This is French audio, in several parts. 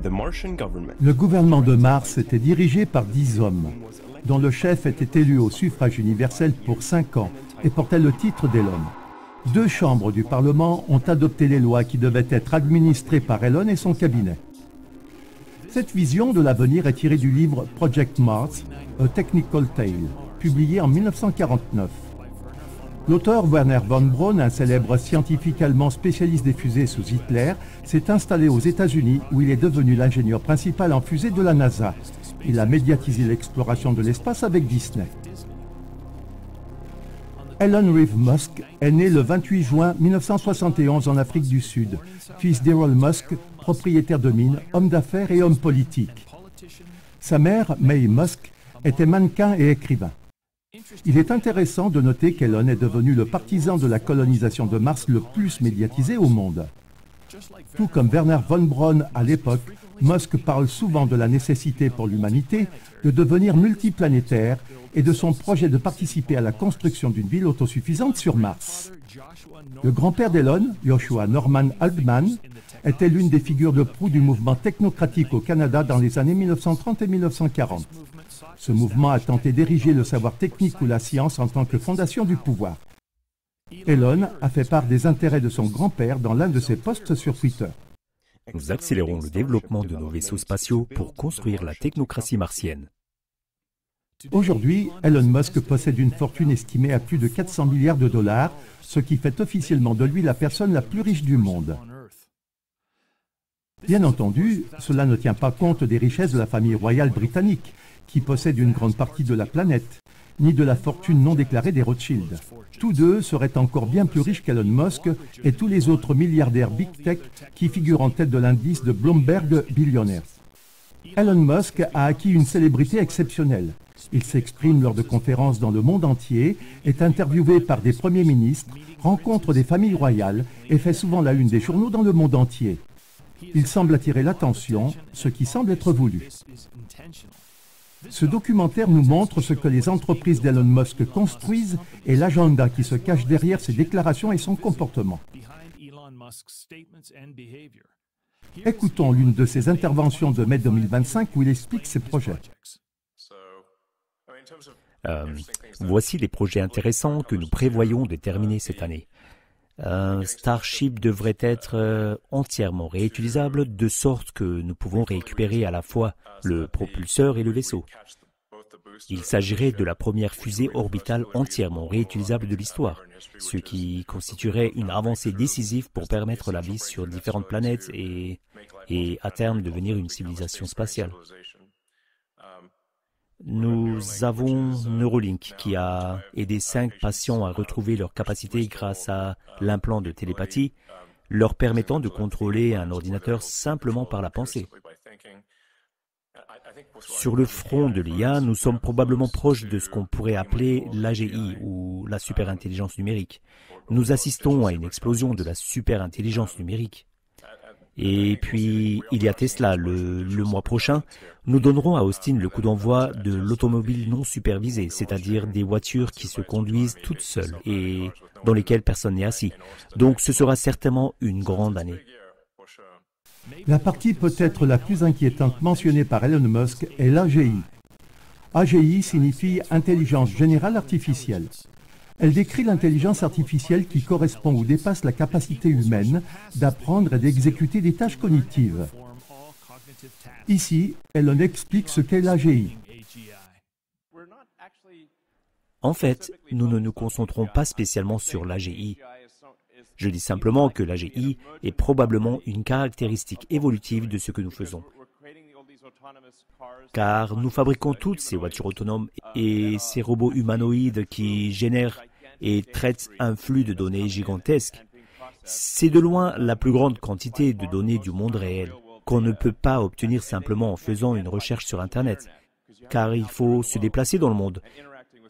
Le gouvernement de Mars était dirigé par 10 hommes, dont le chef était élu au suffrage universel pour 5 ans et portait le titre d'Elon. 2 chambres du Parlement ont adopté les lois qui devaient être administrées par Elon et son cabinet. Cette vision de l'avenir est tirée du livre Project Mars, A Technical Tale, publié en 1949. L'auteur Wernher von Braun, un célèbre scientifique allemand spécialiste des fusées sous Hitler, s'est installé aux États-Unis où il est devenu l'ingénieur principal en fusée de la NASA. Il a médiatisé l'exploration de l'espace avec Disney. Elon Reeve Musk est né le 28 juin 1971 en Afrique du Sud, fils d'Errol Musk, propriétaire de mines, homme d'affaires et homme politique. Sa mère, Mae Musk, était mannequin et écrivain. Il est intéressant de noter qu'Elon est devenu le partisan de la colonisation de Mars le plus médiatisé au monde. Tout comme Wernher von Braun à l'époque, Musk parle souvent de la nécessité pour l'humanité de devenir multiplanétaire et de son projet de participer à la construction d'une ville autosuffisante sur Mars. Le grand-père d'Elon, Joshua Norman Haldeman, était l'une des figures de proue du mouvement technocratique au Canada dans les années 1930 et 1940. Ce mouvement a tenté d'ériger le savoir technique ou la science en tant que fondation du pouvoir. Elon a fait part des intérêts de son grand-père dans l'un de ses posts sur Twitter. Nous accélérons le développement de nos vaisseaux spatiaux pour construire la technocratie martienne. Aujourd'hui, Elon Musk possède une fortune estimée à plus de 400 milliards de dollars, ce qui fait officiellement de lui la personne la plus riche du monde. Bien entendu, cela ne tient pas compte des richesses de la famille royale britannique, qui possède une grande partie de la planète, ni de la fortune non déclarée des Rothschild. Tous deux seraient encore bien plus riches qu'Elon Musk et tous les autres milliardaires Big Tech qui figurent en tête de l'indice de Bloomberg Billionaires. Elon Musk a acquis une célébrité exceptionnelle. Il s'exprime lors de conférences dans le monde entier, est interviewé par des premiers ministres, rencontre des familles royales et fait souvent la une des journaux dans le monde entier. Il semble attirer l'attention, ce qui semble être voulu. Ce documentaire nous montre ce que les entreprises d'Elon Musk construisent et l'agenda qui se cache derrière ses déclarations et son comportement. Écoutons l'une de ses interventions de mai 2025 où il explique ses projets. Voici les projets intéressants que nous prévoyons de terminer cette année. Starship devrait être entièrement réutilisable de sorte que nous pouvons récupérer à la fois le propulseur et le vaisseau. Il s'agirait de la première fusée orbitale entièrement réutilisable de l'histoire, ce qui constituerait une avancée décisive pour permettre la vie sur différentes planètes et à terme devenir une civilisation spatiale. Nous avons Neuralink qui a aidé 5 patients à retrouver leur capacité grâce à l'implant de télépathie, leur permettant de contrôler un ordinateur simplement par la pensée. Sur le front de l'IA, nous sommes probablement proches de ce qu'on pourrait appeler l'AGI ou la superintelligence numérique. Nous assistons à une explosion de la superintelligence numérique. Et puis, il y a Tesla. Le mois prochain, nous donnerons à Austin le coup d'envoi de l'automobile non supervisée, c'est-à-dire des voitures qui se conduisent toutes seules et dans lesquelles personne n'est assis. Donc, ce sera certainement une grande année. La partie peut-être la plus inquiétante mentionnée par Elon Musk est l'AGI. AGI signifie Intelligence Générale Artificielle. Elle décrit l'intelligence artificielle qui correspond ou dépasse la capacité humaine d'apprendre et d'exécuter des tâches cognitives. Ici, Elon explique ce qu'est l'AGI. En fait, nous ne nous concentrons pas spécialement sur l'AGI. Je dis simplement que l'AGI est probablement une caractéristique évolutive de ce que nous faisons. Car nous fabriquons toutes ces voitures autonomes et ces robots humanoïdes qui génèrent et traitent un flux de données gigantesque. C'est de loin la plus grande quantité de données du monde réel qu'on ne peut pas obtenir simplement en faisant une recherche sur Internet. Car il faut se déplacer dans le monde.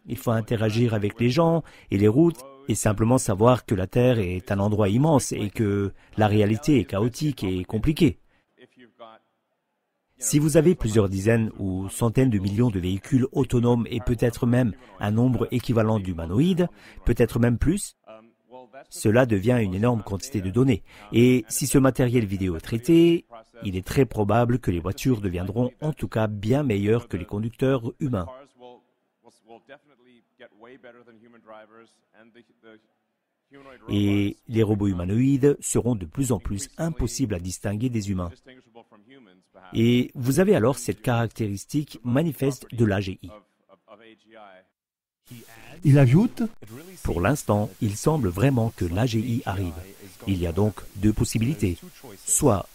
Il faut interagir avec les gens et les routes et simplement savoir que la Terre est un endroit immense et que la réalité est chaotique et compliquée. Si vous avez plusieurs dizaines ou centaines de millions de véhicules autonomes et peut-être même un nombre équivalent d'humanoïdes, peut-être même plus, cela devient une énorme quantité de données. Et si ce matériel vidéo traité Il est très probable que les voitures deviendront en tout cas bien meilleures que les conducteurs humains. Et les robots humanoïdes seront de plus en plus impossibles à distinguer des humains. Et vous avez alors cette caractéristique manifeste de l'AGI. Il ajoute: Pour l'instant, il semble vraiment que l'AGI arrive. Il y a donc deux possibilités. Soit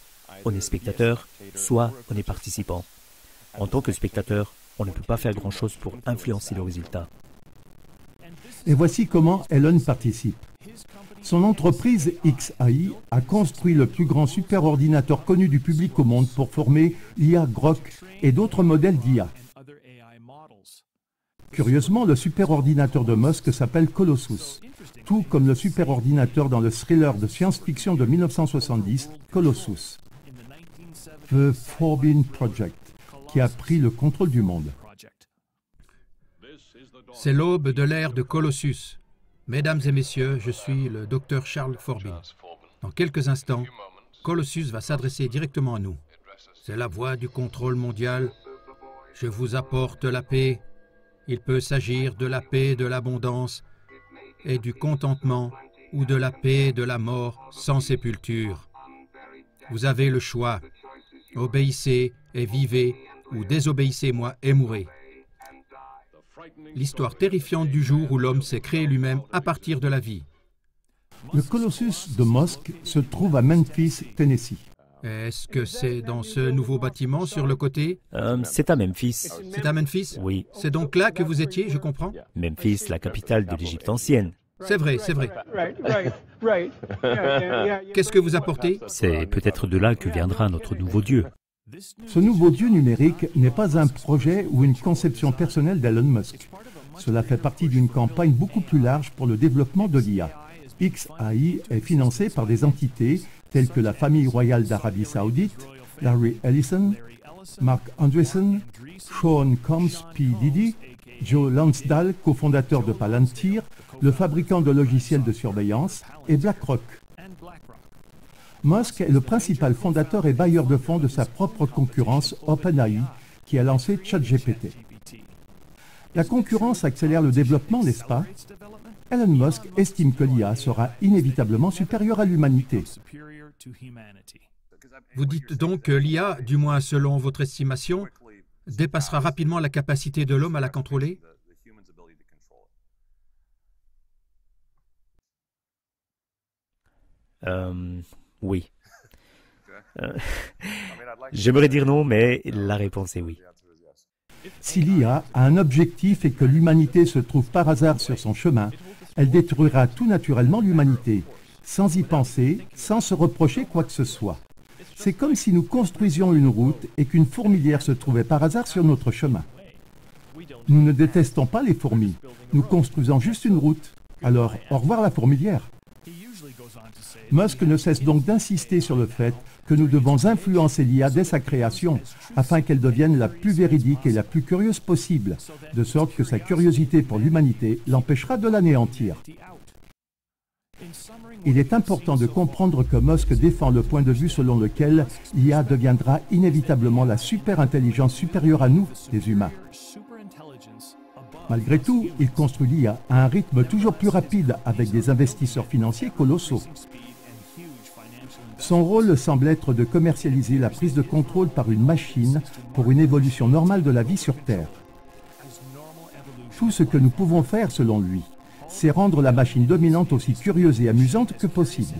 on est spectateur, soit on est participant. En tant que spectateur, on ne peut pas faire grand-chose pour influencer le résultat. Et voici comment Elon participe. Son entreprise XAI a construit le plus grand superordinateur connu du public au monde pour former l'IA Grok et d'autres modèles d'IA. Curieusement, le superordinateur de Musk s'appelle Colossus, tout comme le superordinateur dans le thriller de science-fiction de 1970, Colossus, The Forbidden Project, qui a pris le contrôle du monde. C'est l'aube de l'ère de Colossus. Mesdames et messieurs, je suis le docteur Charles Forbin. Dans quelques instants, Colossus va s'adresser directement à nous. C'est la voix du contrôle mondial. Je vous apporte la paix. Il peut s'agir de la paix de l'abondance et du contentement ou de la paix de la mort sans sépulture. Vous avez le choix. Obéissez et vivez ou désobéissez-moi et mourrez. L'histoire terrifiante du jour où l'homme s'est créé lui-même à partir de la vie. Le Colossus de Musk se trouve à Memphis, Tennessee. Est-ce que c'est dans ce nouveau bâtiment sur le côté? C'est à Memphis. C'est à Memphis? Oui. C'est donc là que vous étiez, je comprends? Memphis, la capitale de l'Égypte ancienne. C'est vrai, c'est vrai. Qu'est-ce que vous apportez? C'est peut-être de là que viendra notre nouveau Dieu. Ce nouveau Dieu numérique n'est pas un projet ou une conception personnelle d'Elon Musk. Cela fait partie d'une campagne beaucoup plus large pour le développement de l'IA. XAI est financé par des entités telles que la famille royale d'Arabie Saoudite, Larry Ellison, Mark Andreessen, Sean Combs P. Diddy, Joe Lansdale, cofondateur de Palantir, le fabricant de logiciels de surveillance, et BlackRock. Musk est le principal fondateur et bailleur de fonds de sa propre concurrence OpenAI, qui a lancé ChatGPT. La concurrence accélère le développement, n'est-ce pas? Elon Musk estime que l'IA sera inévitablement supérieure à l'humanité. Vous dites donc que l'IA, du moins selon votre estimation, dépassera rapidement la capacité de l'homme à la contrôler? Oui. J'aimerais dire non, mais la réponse est oui. Si l'IA a un objectif et que l'humanité se trouve par hasard sur son chemin, elle détruira tout naturellement l'humanité, sans y penser, sans se reprocher quoi que ce soit. C'est comme si nous construisions une route et qu'une fourmilière se trouvait par hasard sur notre chemin. Nous ne détestons pas les fourmis, nous construisons juste une route. Alors, au revoir la fourmilière. Musk ne cesse donc d'insister sur le fait que nous devons influencer l'IA dès sa création, afin qu'elle devienne la plus véridique et la plus curieuse possible, de sorte que sa curiosité pour l'humanité l'empêchera de l'anéantir. Il est important de comprendre que Musk défend le point de vue selon lequel l'IA deviendra inévitablement la super-intelligence supérieure à nous, les humains. Malgré tout, il construit l'IA à un rythme toujours plus rapide avec des investisseurs financiers colossaux. Son rôle semble être de commercialiser la prise de contrôle par une machine pour une évolution normale de la vie sur Terre. Tout ce que nous pouvons faire, selon lui, c'est rendre la machine dominante aussi curieuse et amusante que possible.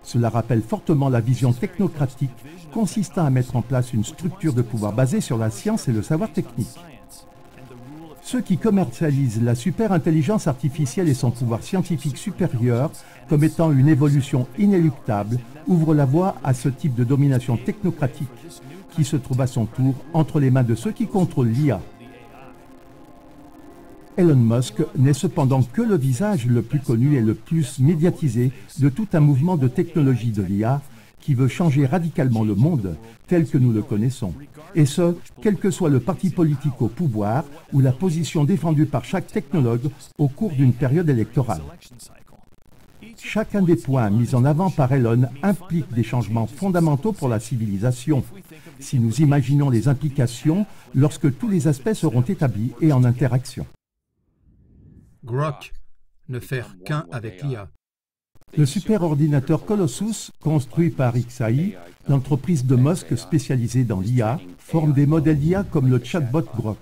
Cela rappelle fortement la vision technocratique consistant à mettre en place une structure de pouvoir basée sur la science et le savoir technique. Ceux qui commercialisent la super-intelligence artificielle et son pouvoir scientifique supérieur comme étant une évolution inéluctable ouvrent la voie à ce type de domination technocratique qui se trouve à son tour entre les mains de ceux qui contrôlent l'IA. Elon Musk n'est cependant que le visage le plus connu et le plus médiatisé de tout un mouvement de technologie de l'IA qui veut changer radicalement le monde tel que nous le connaissons. Et ce, quel que soit le parti politique au pouvoir ou la position défendue par chaque technologue au cours d'une période électorale. Chacun des points mis en avant par Elon implique des changements fondamentaux pour la civilisation, si nous imaginons les implications lorsque tous les aspects seront établis et en interaction. Grok, ne faire qu'un avec l'IA. Le superordinateur Colossus, construit par XAI, l'entreprise de Musk spécialisée dans l'IA, forme des modèles d'IA comme le chatbot Grok.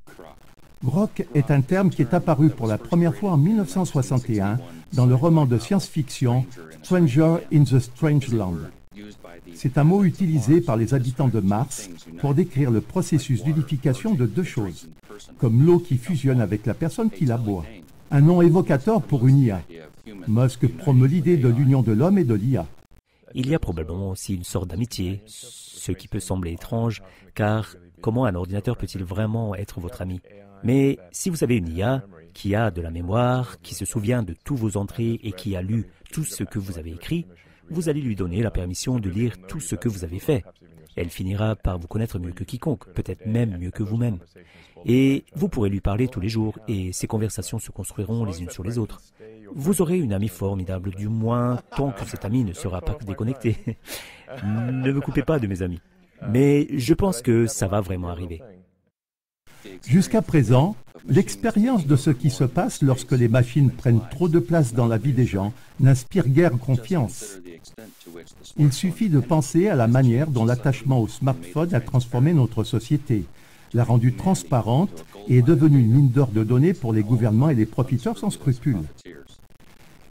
Grok est un terme qui est apparu pour la première fois en 1961 dans le roman de science-fiction Stranger in the Strange Land. C'est un mot utilisé par les habitants de Mars pour décrire le processus d'unification de deux choses, comme l'eau qui fusionne avec la personne qui la boit. Un nom évocateur pour une IA. Musk promeut l'idée de l'union de l'homme et de l'IA. Il y a probablement aussi une sorte d'amitié, ce qui peut sembler étrange, car comment un ordinateur peut-il vraiment être votre ami? Mais si vous avez une IA qui a de la mémoire, qui se souvient de tous vos entrées et qui a lu tout ce que vous avez écrit, vous allez lui donner la permission de lire tout ce que vous avez fait. Elle finira par vous connaître mieux que quiconque, peut-être même mieux que vous-même. Et vous pourrez lui parler tous les jours et ces conversations se construiront les unes sur les autres. Vous aurez une amie formidable, du moins tant que cet ami ne sera pas déconnecté. Ne me coupez pas de mes amis. Mais je pense que ça va vraiment arriver. Jusqu'à présent, l'expérience de ce qui se passe lorsque les machines prennent trop de place dans la vie des gens n'inspire guère confiance. Il suffit de penser à la manière dont l'attachement au smartphone a transformé notre société, l'a rendue transparente et est devenue une mine d'or de données pour les gouvernements et les profiteurs sans scrupules.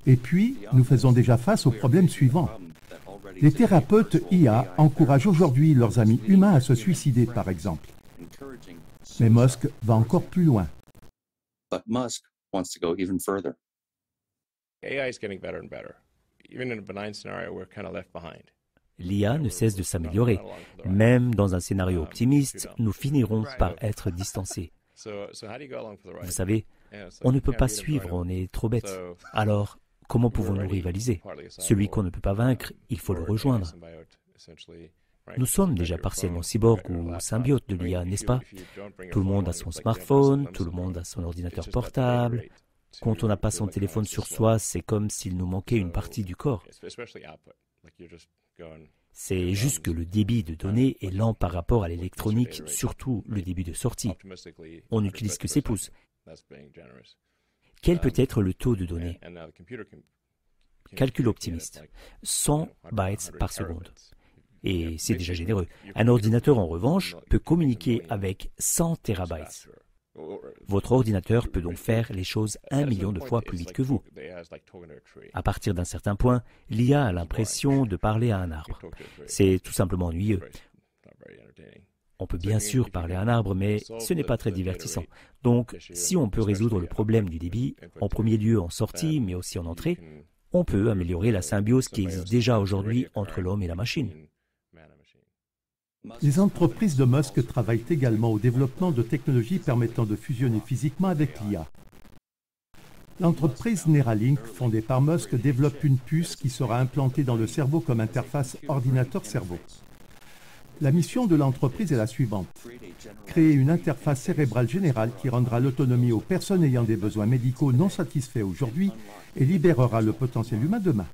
Et puis, nous faisons déjà face au problème suivant. Les thérapeutes IA encouragent aujourd'hui leurs amis humains à se suicider, par exemple. Mais Musk va encore plus loin. But Musk wants to go even further. AI is getting better and better. Even in a benign scenario, we're kind of left behind. L'IA ne cesse de s'améliorer. Même dans un scénario optimiste, nous finirons par être distancés. Vous savez, on ne peut pas suivre, on est trop bête. Alors, comment pouvons-nous rivaliser? Celui qu'on ne peut pas vaincre, il faut le rejoindre. Nous sommes déjà partiellement cyborgs ou symbiotes de l'IA, n'est-ce pas? Tout le monde a son smartphone, tout le monde a son ordinateur portable. Quand on n'a pas son téléphone sur soi, c'est comme s'il nous manquait une partie du corps. C'est juste que le débit de données est lent par rapport à l'électronique, surtout le débit de sortie. On n'utilise que ses pouces. Quel peut être le taux de données? Calcul optimiste. 100 bytes par seconde. Et c'est déjà généreux. Un ordinateur, en revanche, peut communiquer avec 100 terabytes. Votre ordinateur peut donc faire les choses 1 million de fois plus vite que vous. À partir d'un certain point, l'IA a l'impression de parler à un arbre. C'est tout simplement ennuyeux. On peut bien sûr parler à un arbre, mais ce n'est pas très divertissant. Donc, si on peut résoudre le problème du débit, en premier lieu en sortie, mais aussi en entrée, on peut améliorer la symbiose qui existe déjà aujourd'hui entre l'homme et la machine. Les entreprises de Musk travaillent également au développement de technologies permettant de fusionner physiquement avec l'IA. L'entreprise Neuralink, fondée par Musk, développe une puce qui sera implantée dans le cerveau comme interface ordinateur-cerveau. La mission de l'entreprise est la suivante: créer une interface cérébrale générale qui rendra l'autonomie aux personnes ayant des besoins médicaux non satisfaits aujourd'hui et libérera le potentiel humain demain.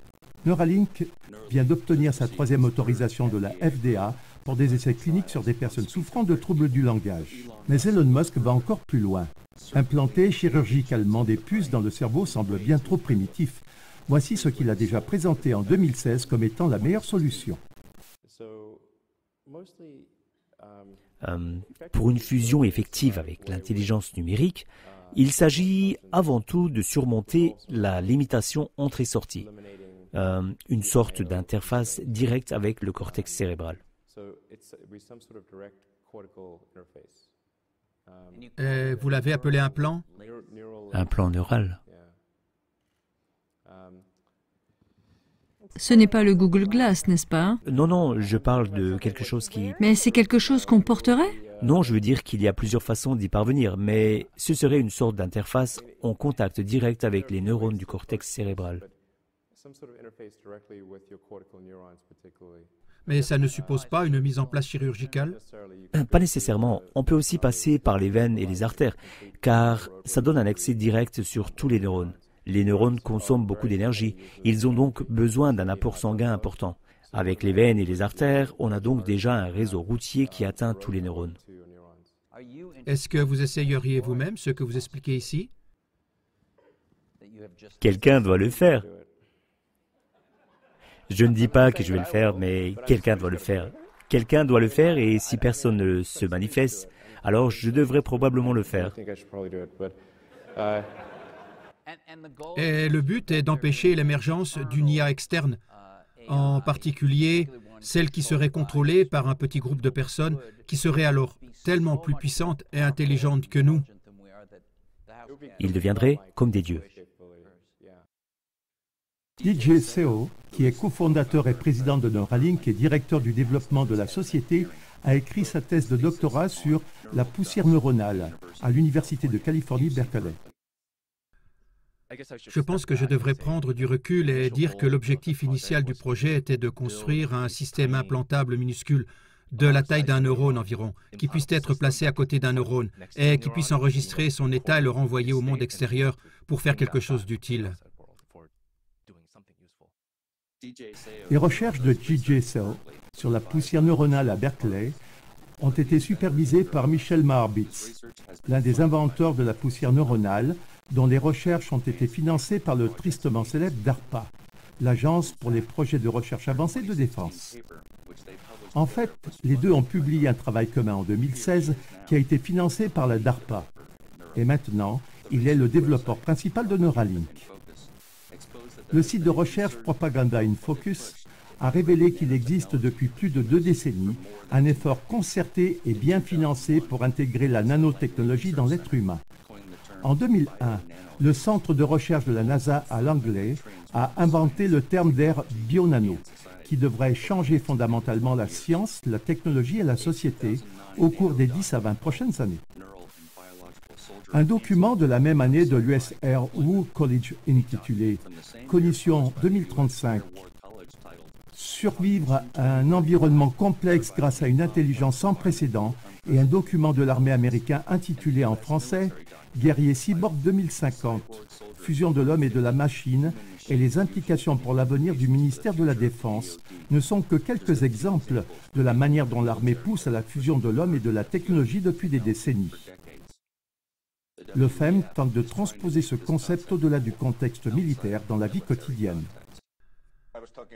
Neuralink vient d'obtenir sa 3e autorisation de la FDA pour des essais cliniques sur des personnes souffrant de troubles du langage. Mais Elon Musk va encore plus loin. Implanter chirurgicalement des puces dans le cerveau semble bien trop primitif. Voici ce qu'il a déjà présenté en 2016 comme étant la meilleure solution. Pour une fusion effective avec l'intelligence numérique, il s'agit avant tout de surmonter la limitation entrée-sortie, une sorte d'interface directe avec le cortex cérébral. Vous l'avez appelé un plan? Un plan neural. Ce n'est pas le Google Glass, n'est-ce pas? Non, je parle de quelque chose qui... Mais c'est quelque chose qu'on porterait? Non, je veux dire qu'il y a plusieurs façons d'y parvenir, mais ce serait une sorte d'interface en contact direct avec les neurones du cortex cérébral. Mais ça ne suppose pas une mise en place chirurgicale? Pas nécessairement. On peut aussi passer par les veines et les artères, car ça donne un accès direct sur tous les neurones. Les neurones consomment beaucoup d'énergie. Ils ont donc besoin d'un apport sanguin important. Avec les veines et les artères, on a donc déjà un réseau routier qui atteint tous les neurones. Est-ce que vous essayeriez vous-même ce que vous expliquez ici? Quelqu'un doit le faire. Je ne dis pas que je vais le faire, mais quelqu'un doit le faire. Quelqu'un doit le faire et si personne ne se manifeste, alors je devrais probablement le faire. Et le but est d'empêcher l'émergence d'une IA externe, en particulier celle qui serait contrôlée par un petit groupe de personnes qui seraient alors tellement plus puissantes et intelligentes que nous. Ils deviendraient comme des dieux. DJ Seo, qui est cofondateur et président de Neuralink et directeur du développement de la société, a écrit sa thèse de doctorat sur la poussière neuronale à l'Université de Californie, Berkeley. Je pense que je devrais prendre du recul et dire que l'objectif initial du projet était de construire un système implantable minuscule de la taille d'un neurone environ, qui puisse être placé à côté d'un neurone et qui puisse enregistrer son état et le renvoyer au monde extérieur pour faire quelque chose d'utile. Les recherches de DJ Seo sur la poussière neuronale à Berkeley ont été supervisées par Michel Maharbits, l'un des inventeurs de la poussière neuronale, dont les recherches ont été financées par le tristement célèbre DARPA, l'Agence pour les projets de recherche avancée de défense. En fait, les deux ont publié un travail commun en 2016 qui a été financé par la DARPA. Et maintenant, il est le développeur principal de Neuralink. Le site de recherche Propaganda in Focus a révélé qu'il existe depuis plus de 2 décennies un effort concerté et bien financé pour intégrer la nanotechnologie dans l'être humain. En 2001, le centre de recherche de la NASA à Langley a inventé le terme d'air bionano, qui devrait changer fondamentalement la science, la technologie et la société au cours des 10 à 20 prochaines années. Un document de la même année de l'US Air Wool College intitulé « Cognition 2035 » Survivre à un environnement complexe grâce à une intelligence sans précédent et un document de l'armée américaine intitulé en français « Guerrier cyborg 2050 » Fusion de l'homme et de la machine et les implications pour l'avenir du ministère de la Défense ne sont que quelques exemples de la manière dont l'armée pousse à la fusion de l'homme et de la technologie depuis des décennies. Le FEM tente de transposer ce concept au-delà du contexte militaire dans la vie quotidienne.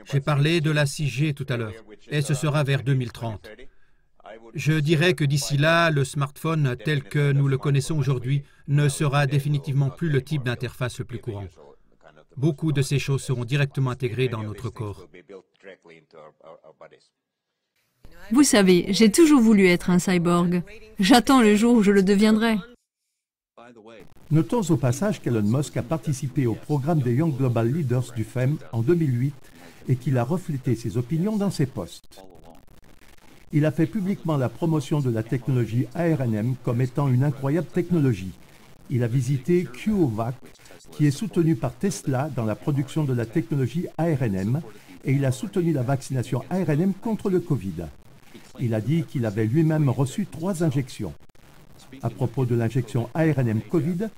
J'ai parlé de la 6G tout à l'heure, et ce sera vers 2030. Je dirais que d'ici là, le smartphone tel que nous le connaissons aujourd'hui ne sera définitivement plus le type d'interface le plus courant. Beaucoup de ces choses seront directement intégrées dans notre corps. Vous savez, j'ai toujours voulu être un cyborg. J'attends le jour où je le deviendrai. Notons au passage qu'Elon Musk a participé au programme des Young Global Leaders du FEM en 2008 et qu'il a reflété ses opinions dans ses posts. Il a fait publiquement la promotion de la technologie ARNM comme étant une incroyable technologie. Il a visité QOVAC, qui est soutenu par Tesla dans la production de la technologie ARNM, et il a soutenu la vaccination ARNM contre le Covid. Il a dit qu'il avait lui-même reçu 3 injections. À propos de l'injection ARNM Covid,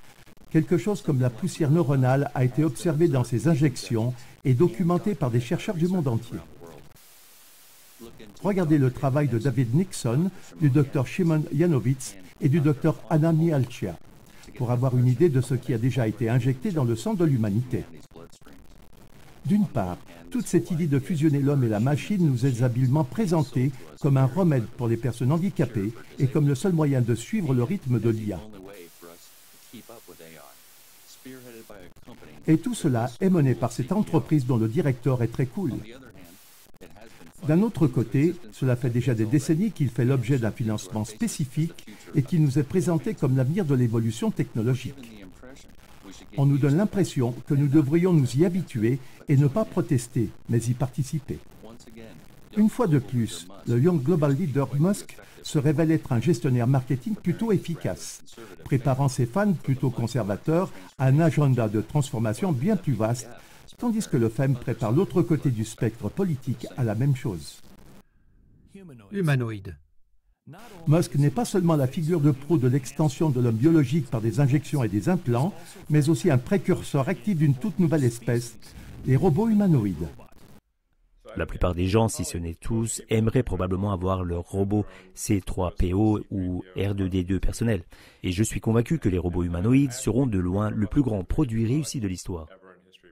quelque chose comme la poussière neuronale a été observé dans ces injections et documenté par des chercheurs du monde entier. Regardez le travail de David Nixon, du Dr Shimon Yanovitz et du Dr Anna Mihalchia, pour avoir une idée de ce qui a déjà été injecté dans le sang de l'humanité. D'une part, toute cette idée de fusionner l'homme et la machine nous est habilement présentée comme un remède pour les personnes handicapées et comme le seul moyen de suivre le rythme de l'IA. Et tout cela est mené par cette entreprise dont le directeur est très cool. D'un autre côté, cela fait déjà des décennies qu'il fait l'objet d'un financement spécifique et qu'il nous est présenté comme l'avenir de l'évolution technologique. On nous donne l'impression que nous devrions nous y habituer et ne pas protester, mais y participer. Une fois de plus, le Young Global Leader Musk se révèle être un gestionnaire marketing plutôt efficace, préparant ses fans plutôt conservateurs à un agenda de transformation bien plus vaste, tandis que le FEM prépare l'autre côté du spectre politique à la même chose. Humanoïde. Musk n'est pas seulement la figure de proue de l'extension de l'homme biologique par des injections et des implants, mais aussi un précurseur actif d'une toute nouvelle espèce, les robots humanoïdes. La plupart des gens, si ce n'est tous, aimeraient probablement avoir leur robot C3PO ou R2D2 personnel. Et je suis convaincu que les robots humanoïdes seront de loin le plus grand produit réussi de l'histoire.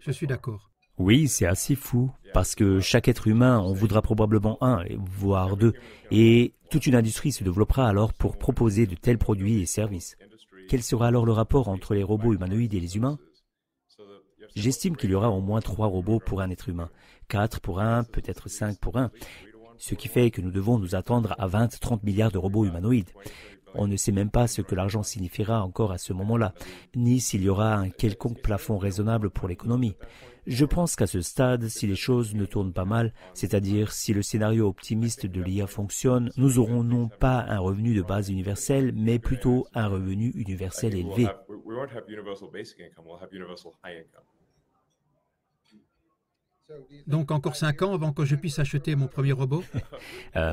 Je suis d'accord. Oui, c'est assez fou, parce que chaque être humain en voudra probablement un, voire deux, et toute une industrie se développera alors pour proposer de tels produits et services. Quel sera alors le rapport entre les robots humanoïdes et les humains? J'estime qu'il y aura au moins 3 robots pour un être humain, 4 pour un, peut-être 5 pour un, ce qui fait que nous devons nous attendre à 20-30 milliards de robots humanoïdes. On ne sait même pas ce que l'argent signifiera encore à ce moment-là, ni s'il y aura un quelconque plafond raisonnable pour l'économie. Je pense qu'à ce stade, si les choses ne tournent pas mal, c'est-à-dire si le scénario optimiste de l'IA fonctionne, nous aurons non pas un revenu de base universel, mais plutôt un revenu universel élevé. Donc encore 5 ans avant que je puisse acheter mon premier robot?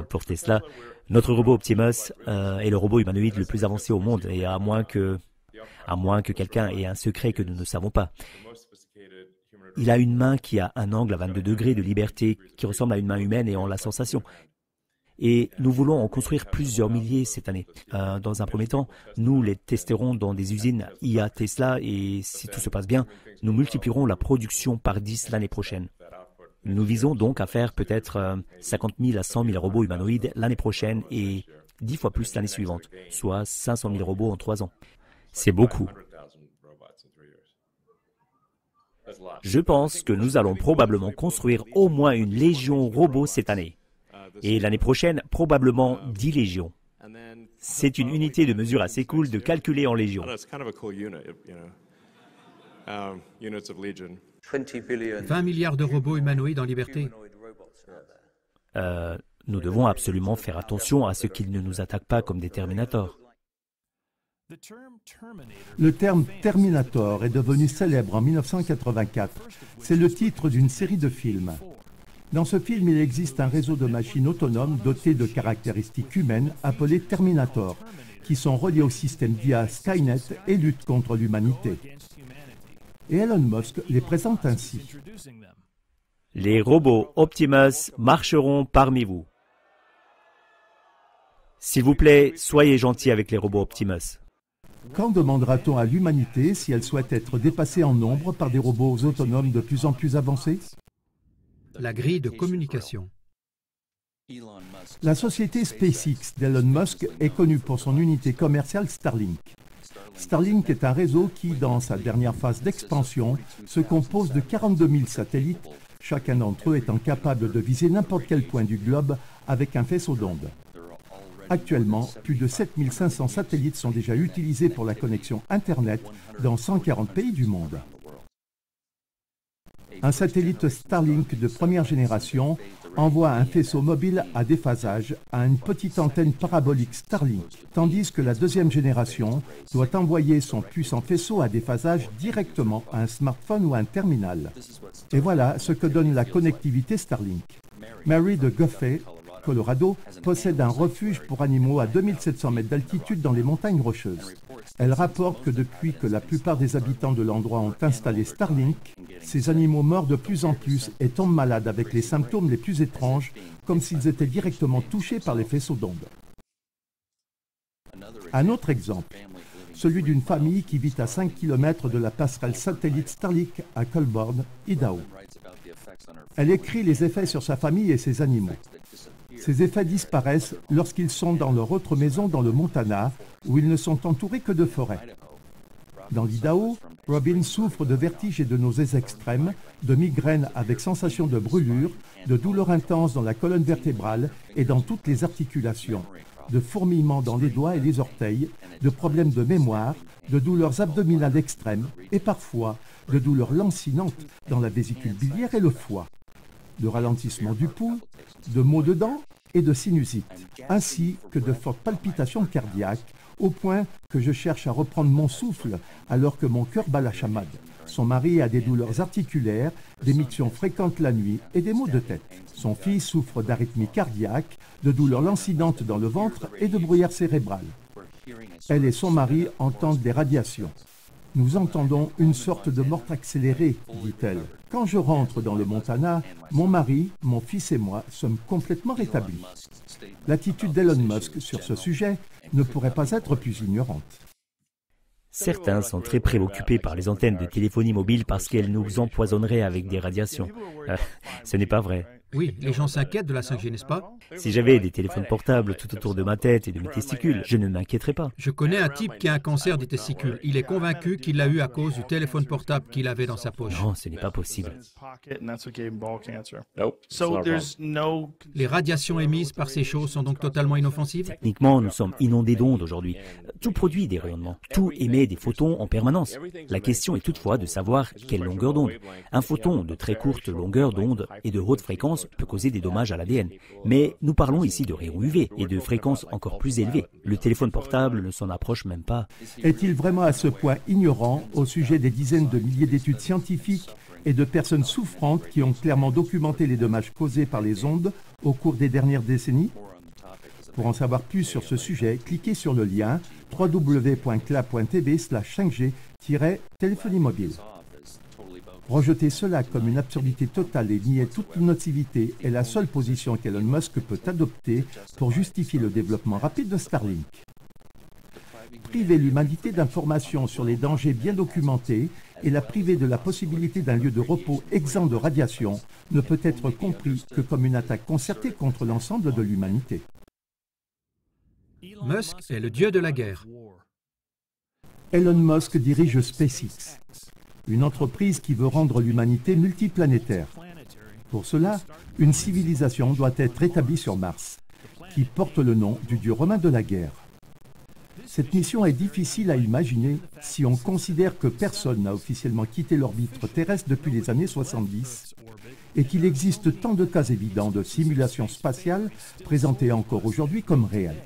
Pour Tesla, notre robot Optimus est le robot humanoïde le plus avancé au monde, et à moins que quelqu'un ait un secret que nous ne savons pas. Il a une main qui a un angle à 22 degrés de liberté qui ressemble à une main humaine et en la sensation. Et nous voulons en construire plusieurs milliers cette année. Dans un premier temps, nous les testerons dans des usines IA Tesla et si tout se passe bien, nous multiplierons la production par 10 l'année prochaine. Nous visons donc à faire peut-être 50 000 à 100 000 robots humanoïdes l'année prochaine et 10 fois plus l'année suivante, soit 500 000 robots en 3 ans. C'est beaucoup. Je pense que nous allons probablement construire au moins une légion robot cette année. Et l'année prochaine, probablement 10 légions. C'est une unité de mesure assez cool de calculer en légions. 20 milliards de robots humanoïdes en liberté. Nous devons absolument faire attention à ce qu'ils ne nous attaquent pas comme des Terminators. Le terme Terminator est devenu célèbre en 1984. C'est le titre d'une série de films. Dans ce film, il existe un réseau de machines autonomes dotées de caractéristiques humaines appelées Terminator, qui sont reliées au système via Skynet et luttent contre l'humanité. Et Elon Musk les présente ainsi. Les robots Optimus marcheront parmi vous. S'il vous plaît, soyez gentils avec les robots Optimus. Quand demandera-t-on à l'humanité si elle souhaite être dépassée en nombre par des robots autonomes de plus en plus avancés? La grille de communication. La société SpaceX d'Elon Musk est connue pour son unité commerciale Starlink. Starlink est un réseau qui, dans sa dernière phase d'expansion, se compose de 42 000 satellites, chacun d'entre eux étant capable de viser n'importe quel point du globe avec un faisceau d'ondes. Actuellement, plus de 7 500 satellites sont déjà utilisés pour la connexion Internet dans 140 pays du monde. Un satellite Starlink de première génération envoie un faisceau mobile à déphasage à une petite antenne parabolique Starlink, tandis que la deuxième génération doit envoyer son puissant faisceau à déphasage directement à un smartphone ou à un terminal. Et voilà ce que donne la connectivité Starlink. Mary de Guffey, Colorado, possède un refuge pour animaux à 2700 mètres d'altitude dans les montagnes rocheuses. Elle rapporte que depuis que la plupart des habitants de l'endroit ont installé Starlink, ces animaux meurent de plus en plus et tombent malades avec les symptômes les plus étranges, comme s'ils étaient directement touchés par les faisceaux d'ondes. Un autre exemple, celui d'une famille qui vit à 5 km de la passerelle satellite Starlink à Colborne, Idaho. Elle écrit les effets sur sa famille et ses animaux. Ces effets disparaissent lorsqu'ils sont dans leur autre maison dans le Montana, où ils ne sont entourés que de forêts. Dans l'Idaho, Robin souffre de vertiges et de nausées extrêmes, de migraines avec sensation de brûlure, de douleurs intenses dans la colonne vertébrale et dans toutes les articulations, de fourmillements dans les doigts et les orteils, de problèmes de mémoire, de douleurs abdominales extrêmes et parfois de douleurs lancinantes dans la vésicule biliaire et le foie, de ralentissement du pouls, de maux de dents et de sinusite, ainsi que de fortes palpitations cardiaques, au point que je cherche à reprendre mon souffle alors que mon cœur bat la chamade. Son mari a des douleurs articulaires, des mictions fréquentes la nuit et des maux de tête. Son fils souffre d'arythmie cardiaque, de douleurs lancinantes dans le ventre et de brouillard cérébral. Elle et son mari entendent des radiations. Nous entendons une sorte de mort accélérée, dit-elle. Quand je rentre dans le Montana, mon mari, mon fils et moi sommes complètement rétablis. L'attitude d'Elon Musk sur ce sujet ne pourrait pas être plus ignorante. Certains sont très préoccupés par les antennes de téléphonie mobile parce qu'elles nous empoisonneraient avec des radiations. Ce n'est pas vrai. Oui, les gens s'inquiètent de la 5G, n'est-ce pas? Si j'avais des téléphones portables tout autour de ma tête et de mes testicules, je ne m'inquiéterais pas. Je connais un type qui a un cancer des testicules. Il est convaincu qu'il l'a eu à cause du téléphone portable qu'il avait dans sa poche. Non, ce n'est pas possible. Nope. it's not a problem. Les radiations émises par ces choses sont donc totalement inoffensives? Techniquement, nous sommes inondés d'ondes aujourd'hui. Tout produit des rayonnements. Tout émet des photons en permanence. La question est toutefois de savoir quelle longueur d'onde. Un photon de très courte longueur d'onde et de haute fréquence peut causer des dommages à l'ADN. Mais nous parlons ici de rayons UV et de fréquences encore plus élevées. Le téléphone portable ne s'en approche même pas. Est-il vraiment à ce point ignorant au sujet des dizaines de milliers d'études scientifiques et de personnes souffrantes qui ont clairement documenté les dommages causés par les ondes au cours des dernières décennies? Pour en savoir plus sur ce sujet, cliquez sur le lien www.cla.tv/5G-téléphonie mobile. Rejeter cela comme une absurdité totale et nier toute nocivité est la seule position qu'Elon Musk peut adopter pour justifier le développement rapide de Starlink. Priver l'humanité d'informations sur les dangers bien documentés et la priver de la possibilité d'un lieu de repos exempt de radiation ne peut être compris que comme une attaque concertée contre l'ensemble de l'humanité. Musk est le dieu de la guerre. Elon Musk dirige SpaceX, une entreprise qui veut rendre l'humanité multiplanétaire. Pour cela, une civilisation doit être établie sur Mars, qui porte le nom du dieu romain de la guerre. Cette mission est difficile à imaginer si on considère que personne n'a officiellement quitté l'orbite terrestre depuis les années 70 et qu'il existe tant de cas évidents de simulation spatiale présentés encore aujourd'hui comme réels.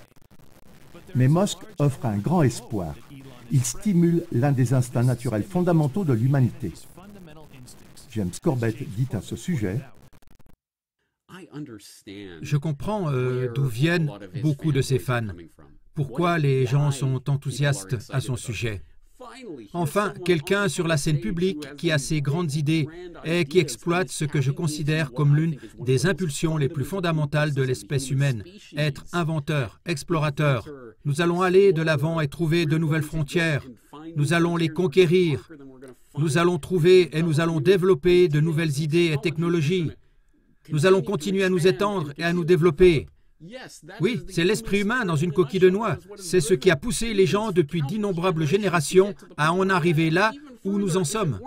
Mais Musk offre un grand espoir. Il stimule l'un des instincts naturels fondamentaux de l'humanité. James Corbett dit à ce sujet: Je comprends d'où viennent beaucoup de ses fans. Pourquoi les gens sont enthousiastes à son sujet. Enfin, quelqu'un sur la scène publique qui a ces grandes idées et qui exploite ce que je considère comme l'une des impulsions les plus fondamentales de l'espèce humaine, être inventeur, explorateur. Nous allons aller de l'avant et trouver de nouvelles frontières. Nous allons les conquérir. Nous allons trouver et nous allons développer de nouvelles idées et technologies. Nous allons continuer à nous étendre et à nous développer. Oui, c'est l'esprit humain dans une coquille de noix. C'est ce qui a poussé les gens depuis d'innombrables générations à en arriver là où nous en sommes.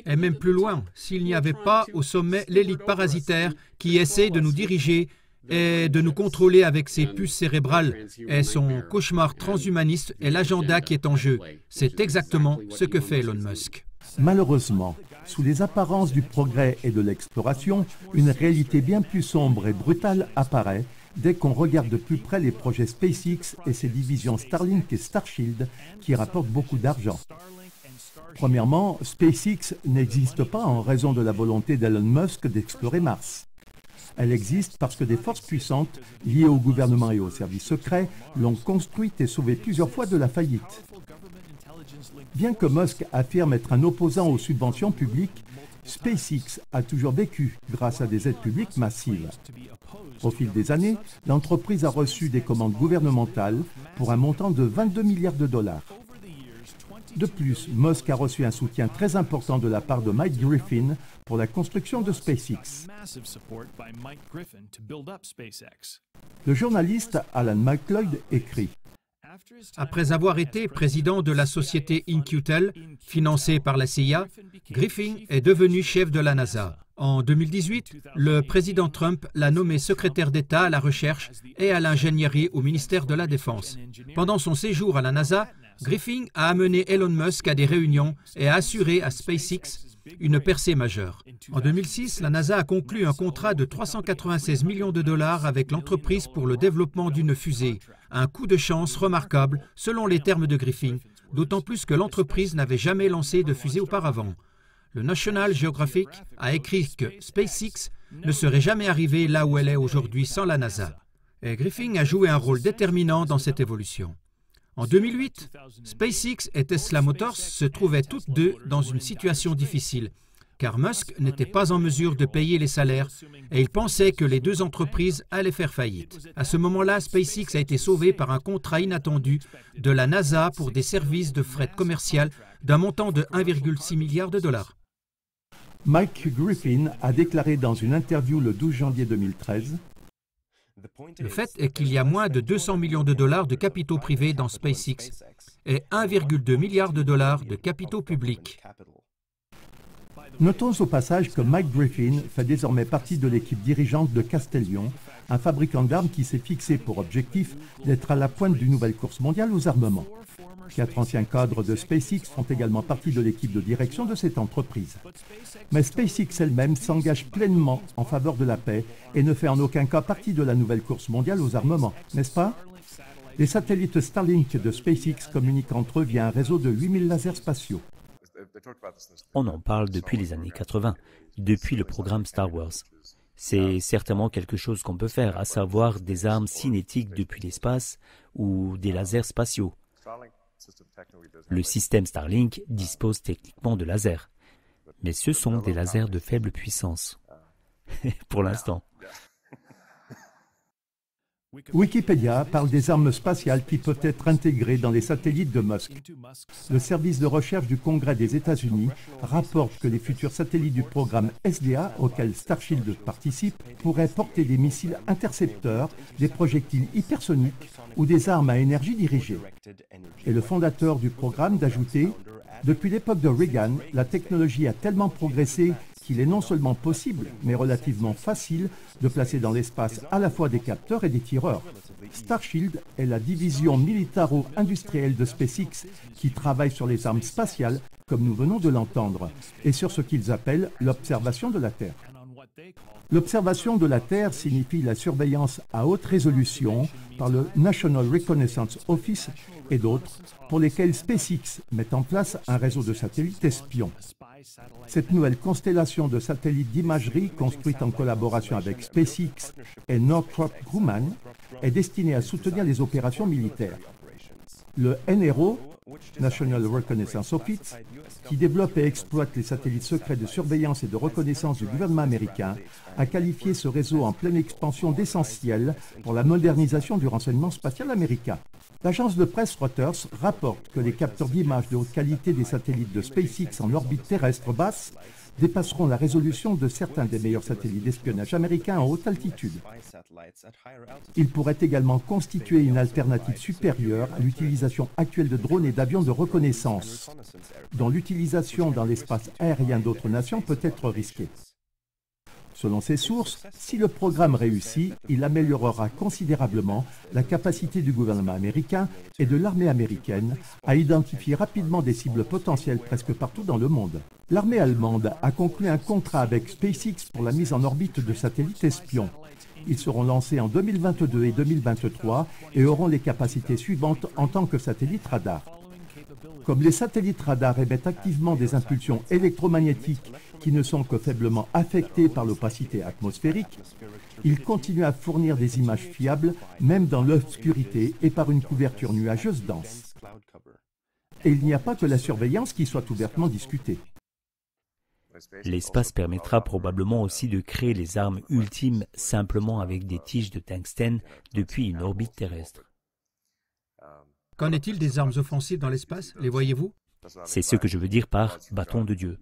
Et même plus loin, s'il n'y avait pas au sommet l'élite parasitaire qui essaie de nous diriger et de nous contrôler avec ses puces cérébrales et son cauchemar transhumaniste est l'agenda qui est en jeu. C'est exactement ce que fait Elon Musk. Malheureusement, sous les apparences du progrès et de l'exploration, une réalité bien plus sombre et brutale apparaît dès qu'on regarde de plus près les projets SpaceX et ses divisions Starlink et Starshield qui rapportent beaucoup d'argent. Premièrement, SpaceX n'existe pas en raison de la volonté d'Elon Musk d'explorer Mars. Elle existe parce que des forces puissantes, liées au gouvernement et aux services secrets, l'ont construite et sauvée plusieurs fois de la faillite. Bien que Musk affirme être un opposant aux subventions publiques, SpaceX a toujours vécu grâce à des aides publiques massives. Au fil des années, l'entreprise a reçu des commandes gouvernementales pour un montant de 22 milliards de dollars. De plus, Musk a reçu un soutien très important de la part de Mike Griffin pour la construction de SpaceX. Le journaliste Alan McLeod écrit: Après avoir été président de la société In-Q-Tel, financée par la CIA, Griffin est devenu chef de la NASA. En 2018, le président Trump l'a nommé secrétaire d'État à la recherche et à l'ingénierie au ministère de la Défense. Pendant son séjour à la NASA, Griffin a amené Elon Musk à des réunions et a assuré à SpaceX une percée majeure. En 2006, la NASA a conclu un contrat de 396 millions de dollars avec l'entreprise pour le développement d'une fusée. Un coup de chance remarquable, selon les termes de Griffin, d'autant plus que l'entreprise n'avait jamais lancé de fusée auparavant. Le National Geographic a écrit que SpaceX ne serait jamais arrivé là où elle est aujourd'hui sans la NASA. Et Griffin a joué un rôle déterminant dans cette évolution. En 2008, SpaceX et Tesla Motors se trouvaient toutes deux dans une situation difficile, car Musk n'était pas en mesure de payer les salaires et il pensait que les deux entreprises allaient faire faillite. À ce moment-là, SpaceX a été sauvé par un contrat inattendu de la NASA pour des services de fret commercial d'un montant de 1,6 milliard de dollars. Mike Griffin a déclaré dans une interview le 12 janvier 2013 : Le fait est qu'il y a moins de 200 millions de dollars de capitaux privés dans SpaceX et 1,2 milliard de dollars de capitaux publics. Notons au passage que Mike Griffin fait désormais partie de l'équipe dirigeante de Castellion, un fabricant d'armes qui s'est fixé pour objectif d'être à la pointe d'une nouvelle course mondiale aux armements. 4 anciens cadres de SpaceX font également partie de l'équipe de direction de cette entreprise. Mais SpaceX elle-même s'engage pleinement en faveur de la paix et ne fait en aucun cas partie de la nouvelle course mondiale aux armements, n'est-ce pas? Les satellites Starlink de SpaceX communiquent entre eux via un réseau de 8000 lasers spatiaux. On en parle depuis les années 80, depuis le programme Star Wars. C'est certainement quelque chose qu'on peut faire, à savoir des armes cinétiques depuis l'espace ou des lasers spatiaux. Le système Starlink dispose techniquement de lasers, mais ce sont des lasers de faible puissance, pour l'instant. Wikipédia parle des armes spatiales qui peuvent être intégrées dans les satellites de Musk. Le service de recherche du Congrès des États-Unis rapporte que les futurs satellites du programme SDA, auquel Starship participe, pourraient porter des missiles intercepteurs, des projectiles hypersoniques ou des armes à énergie dirigée. Et le fondateur du programme d'ajouter : depuis l'époque de Reagan, la technologie a tellement progressé qu'il est non seulement possible, mais relativement facile de placer dans l'espace à la fois des capteurs et des tireurs. Starshield est la division militaro-industrielle de SpaceX qui travaille sur les armes spatiales, comme nous venons de l'entendre, et sur ce qu'ils appellent l'observation de la Terre. L'observation de la Terre signifie la surveillance à haute résolution par le National Reconnaissance Office et d'autres, pour lesquels SpaceX met en place un réseau de satellites espions. Cette nouvelle constellation de satellites d'imagerie, construite en collaboration avec SpaceX et Northrop Grumman, est destinée à soutenir les opérations militaires. Le NRO, National Reconnaissance Office, qui développe et exploite les satellites secrets de surveillance et de reconnaissance du gouvernement américain, a qualifié ce réseau en pleine expansion d'essentiel pour la modernisation du renseignement spatial américain. L'agence de presse Reuters rapporte que les capteurs d'images de haute qualité des satellites de SpaceX en orbite terrestre basse dépasseront la résolution de certains des meilleurs satellites d'espionnage américains en haute altitude. Ils pourraient également constituer une alternative supérieure à l'utilisation actuelle de drones et d'avions de reconnaissance, dont l'utilisation dans l'espace aérien d'autres nations peut être risquée. Selon ces sources, si le programme réussit, il améliorera considérablement la capacité du gouvernement américain et de l'armée américaine à identifier rapidement des cibles potentielles presque partout dans le monde. L'armée allemande a conclu un contrat avec SpaceX pour la mise en orbite de satellites espions. Ils seront lancés en 2022 et 2023 et auront les capacités suivantes en tant que satellites radar. Comme les satellites radars émettent activement des impulsions électromagnétiques qui ne sont que faiblement affectées par l'opacité atmosphérique, ils continuent à fournir des images fiables même dans l'obscurité et par une couverture nuageuse dense. Et il n'y a pas que la surveillance qui soit ouvertement discutée. L'espace permettra probablement aussi de créer les armes ultimes simplement avec des tiges de tungstène depuis une orbite terrestre. Qu'en est-il des armes offensives dans l'espace? Les voyez-vous? C'est ce que je veux dire par « bâton de Dieu ».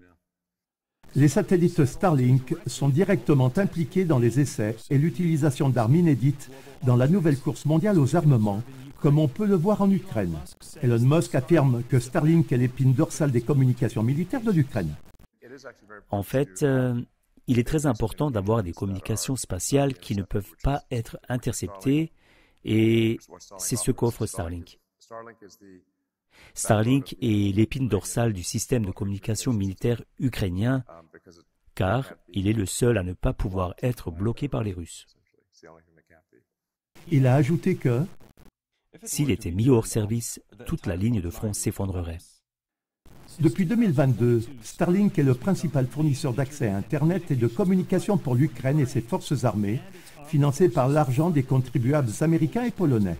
Les satellites Starlink sont directement impliqués dans les essais et l'utilisation d'armes inédites dans la nouvelle course mondiale aux armements, comme on peut le voir en Ukraine. Elon Musk affirme que Starlink est l'épine dorsale des communications militaires de l'Ukraine. En fait, il est très important d'avoir des communications spatiales qui ne peuvent pas être interceptées et c'est ce qu'offre Starlink. Starlink est l'épine dorsale du système de communication militaire ukrainien car il est le seul à ne pas pouvoir être bloqué par les Russes. Il a ajouté que s'il était mis hors service, toute la ligne de front s'effondrerait. Depuis 2022, Starlink est le principal fournisseur d'accès à Internet et de communication pour l'Ukraine et ses forces armées, financé par l'argent des contribuables américains et polonais.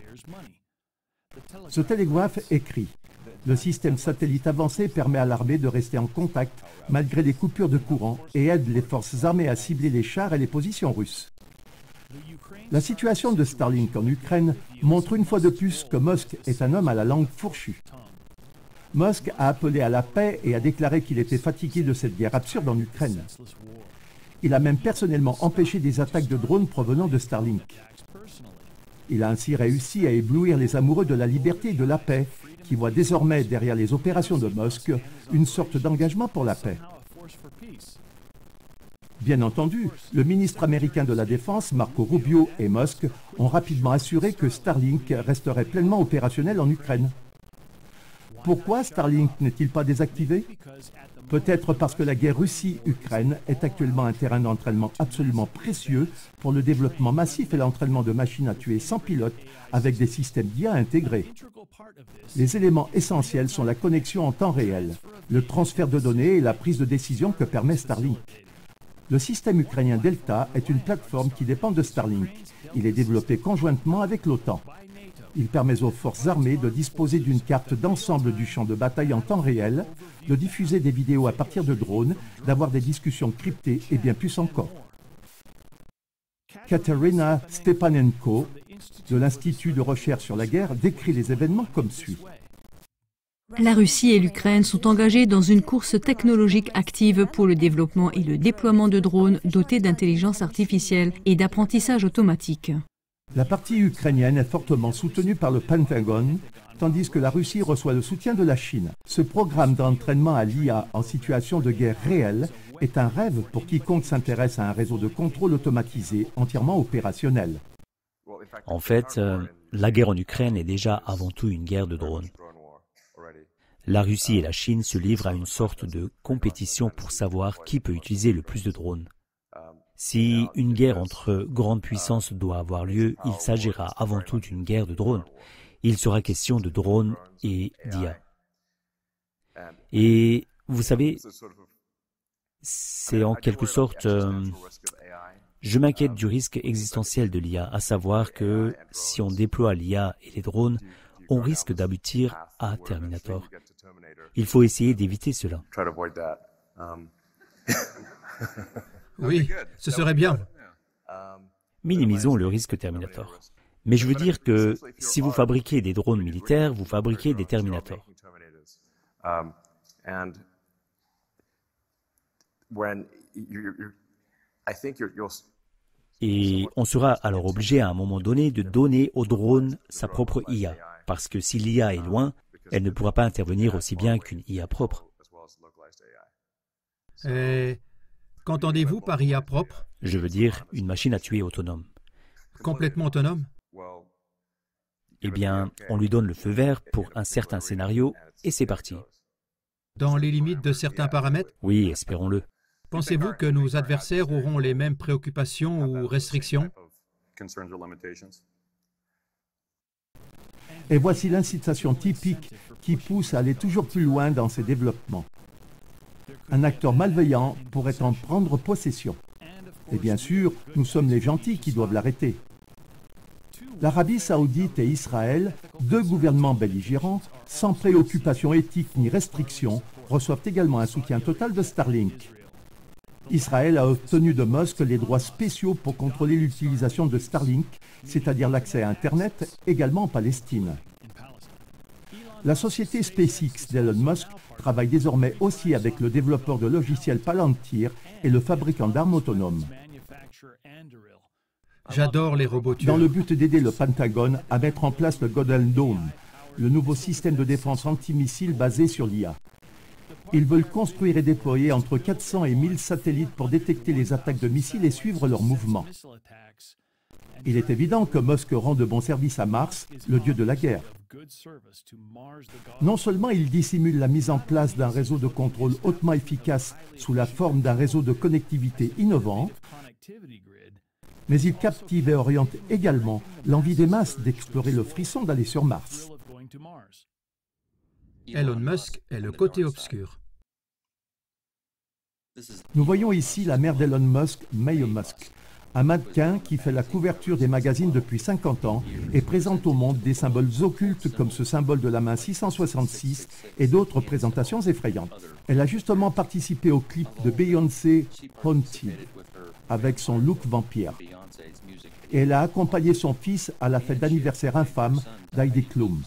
Ce télégraphe écrit « Le système satellite avancé permet à l'armée de rester en contact malgré les coupures de courant et aide les forces armées à cibler les chars et les positions russes. » La situation de Starlink en Ukraine montre une fois de plus que Musk est un homme à la langue fourchue. Musk a appelé à la paix et a déclaré qu'il était fatigué de cette guerre absurde en Ukraine. Il a même personnellement empêché des attaques de drones provenant de Starlink. Il a ainsi réussi à éblouir les amoureux de la liberté et de la paix, qui voient désormais derrière les opérations de Musk une sorte d'engagement pour la paix. Bien entendu, le ministre américain de la Défense, Marco Rubio, et Musk ont rapidement assuré que Starlink resterait pleinement opérationnel en Ukraine. Pourquoi Starlink n'est-il pas désactivé? Peut-être parce que la guerre Russie-Ukraine est actuellement un terrain d'entraînement absolument précieux pour le développement massif et l'entraînement de machines à tuer sans pilote avec des systèmes d'IA intégrés. Les éléments essentiels sont la connexion en temps réel, le transfert de données et la prise de décision que permet Starlink. Le système ukrainien Delta est une plateforme qui dépend de Starlink. Il est développé conjointement avec l'OTAN. Il permet aux forces armées de disposer d'une carte d'ensemble du champ de bataille en temps réel, de diffuser des vidéos à partir de drones, d'avoir des discussions cryptées et bien plus encore. Katerina Stepanenko, de l'Institut de recherche sur la guerre, décrit les événements comme suit. La Russie et l'Ukraine sont engagées dans une course technologique active pour le développement et le déploiement de drones dotés d'intelligence artificielle et d'apprentissage automatique. La partie ukrainienne est fortement soutenue par le Pentagone, tandis que la Russie reçoit le soutien de la Chine. Ce programme d'entraînement à l'IA en situation de guerre réelle est un rêve pour quiconque s'intéresse à un réseau de contrôle automatisé entièrement opérationnel. En fait, la guerre en Ukraine est déjà avant tout une guerre de drones. La Russie et la Chine se livrent à une sorte de compétition pour savoir qui peut utiliser le plus de drones. Si une guerre entre grandes puissances doit avoir lieu, il s'agira avant tout d'une guerre de drones. Il sera question de drones et d'IA. Et vous savez, c'est en quelque sorte... je m'inquiète du risque existentiel de l'IA, à savoir que si on déploie l'IA et les drones, on risque d'aboutir à Terminator. Il faut essayer d'éviter cela. Oui, ce serait bien. Minimisons le risque Terminator. Mais je veux dire que si vous fabriquez des drones militaires, vous fabriquez des Terminators. Et on sera alors obligé à un moment donné de donner au drone sa propre IA, parce que si l'IA est loin, elle ne pourra pas intervenir aussi bien qu'une IA propre. Et qu'entendez-vous par IA propre? Je veux dire une machine à tuer autonome. Complètement autonome? Eh bien, on lui donne le feu vert pour un certain scénario et c'est parti. Dans les limites de certains paramètres? Oui, espérons-le. Pensez-vous que nos adversaires auront les mêmes préoccupations ou restrictions? Et voici l'incitation typique qui pousse à aller toujours plus loin dans ces développements. Un acteur malveillant pourrait en prendre possession. Et bien sûr, nous sommes les gentils qui doivent l'arrêter. L'Arabie saoudite et Israël, deux gouvernements belligérants, sans préoccupation éthique ni restriction, reçoivent également un soutien total de Starlink. Israël a obtenu de Musk les droits spéciaux pour contrôler l'utilisation de Starlink, c'est-à-dire l'accès à Internet, également en Palestine. La société SpaceX d'Elon Musk travaille désormais aussi avec le développeur de logiciels Palantir et le fabricant d'armes autonomes. J'adore les robots tueurs. Dans le but d'aider le Pentagone à mettre en place le Golden Dome, le nouveau système de défense antimissile basé sur l'IA. Ils veulent construire et déployer entre 400 et 1000 satellites pour détecter les attaques de missiles et suivre leurs mouvements. Il est évident que Musk rend de bons services à Mars, le dieu de la guerre. Non seulement il dissimule la mise en place d'un réseau de contrôle hautement efficace sous la forme d'un réseau de connectivité innovant, mais il captive et oriente également l'envie des masses d'explorer le frisson d'aller sur Mars. Elon Musk est le côté obscur. Nous voyons ici la mère d'Elon Musk, May Musk, un mannequin qui fait la couverture des magazines depuis 50 ans et présente au monde des symboles occultes comme ce symbole de la main 666 et d'autres présentations effrayantes. Elle a justement participé au clip de Beyoncé, Haunted, avec son look vampire. Et elle a accompagné son fils à la fête d'anniversaire infâme d'Heidi Klum.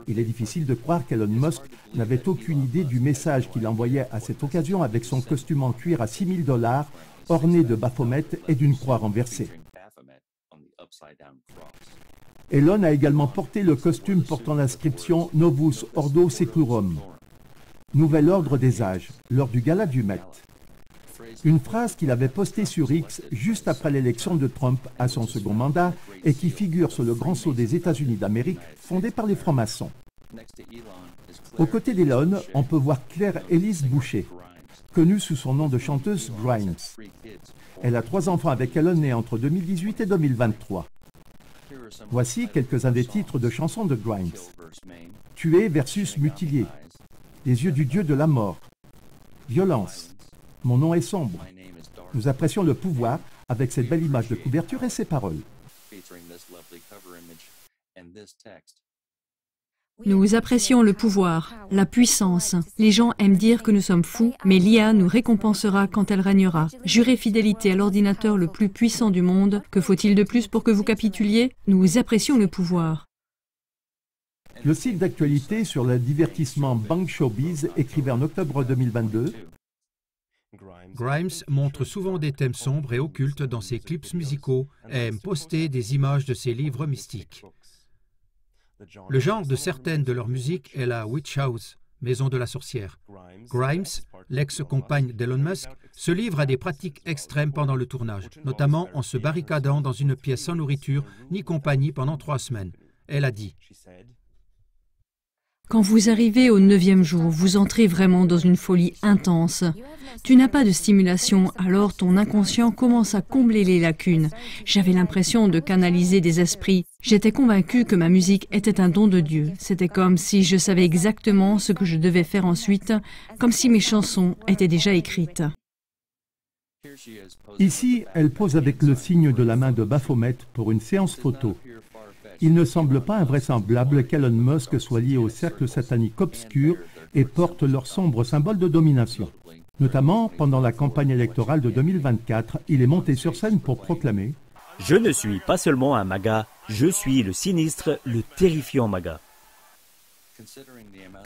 Il est difficile de croire qu'Elon Musk n'avait aucune idée du message qu'il envoyait à cette occasion avec son costume en cuir à $6 000, orné de Baphomet et d'une croix renversée. Elon a également porté le costume portant l'inscription Novus Ordo Seclorum, nouvel ordre des âges, lors du gala du Met. Une phrase qu'il avait postée sur X juste après l'élection de Trump à son second mandat et qui figure sur le grand sceau des États-Unis d'Amérique fondé par les francs-maçons. Aux côtés d'Elon, on peut voir Claire Elise Boucher, connue sous son nom de chanteuse Grimes. Elle a 3 enfants avec Elon nés entre 2018 et 2023. Voici quelques-uns des titres de chansons de Grimes. Tuer versus mutilier. Les yeux du dieu de la mort. Violence. Mon nom est sombre. Nous apprécions le pouvoir avec cette belle image de couverture et ses paroles. Nous apprécions le pouvoir, la puissance. Les gens aiment dire que nous sommes fous, mais l'IA nous récompensera quand elle régnera. Jurez fidélité à l'ordinateur le plus puissant du monde. Que faut-il de plus pour que vous capituliez? Nous apprécions le pouvoir. Le site d'actualité sur le divertissement Bang Showbiz écrivait en octobre 2022 Grimes montre souvent des thèmes sombres et occultes dans ses clips musicaux et aime poster des images de ses livres mystiques. Le genre de certaines de leurs musiques est la Witch House, maison de la sorcière. Grimes, l'ex-compagne d'Elon Musk, se livre à des pratiques extrêmes pendant le tournage, notamment en se barricadant dans une pièce sans nourriture ni compagnie pendant 3 semaines. Elle a dit: Quand vous arrivez au 9e jour, vous entrez vraiment dans une folie intense. Tu n'as pas de stimulation, alors ton inconscient commence à combler les lacunes. J'avais l'impression de canaliser des esprits. J'étais convaincue que ma musique était un don de Dieu. C'était comme si je savais exactement ce que je devais faire ensuite, comme si mes chansons étaient déjà écrites. Ici, elle pose avec le signe de la main de Baphomet pour une séance photo. Il ne semble pas invraisemblable qu'Elon Musk soit lié au cercle satanique obscur et porte leur sombre symbole de domination. Notamment, pendant la campagne électorale de 2024, il est monté sur scène pour proclamer « Je ne suis pas seulement un MAGA, je suis le sinistre, le terrifiant MAGA. »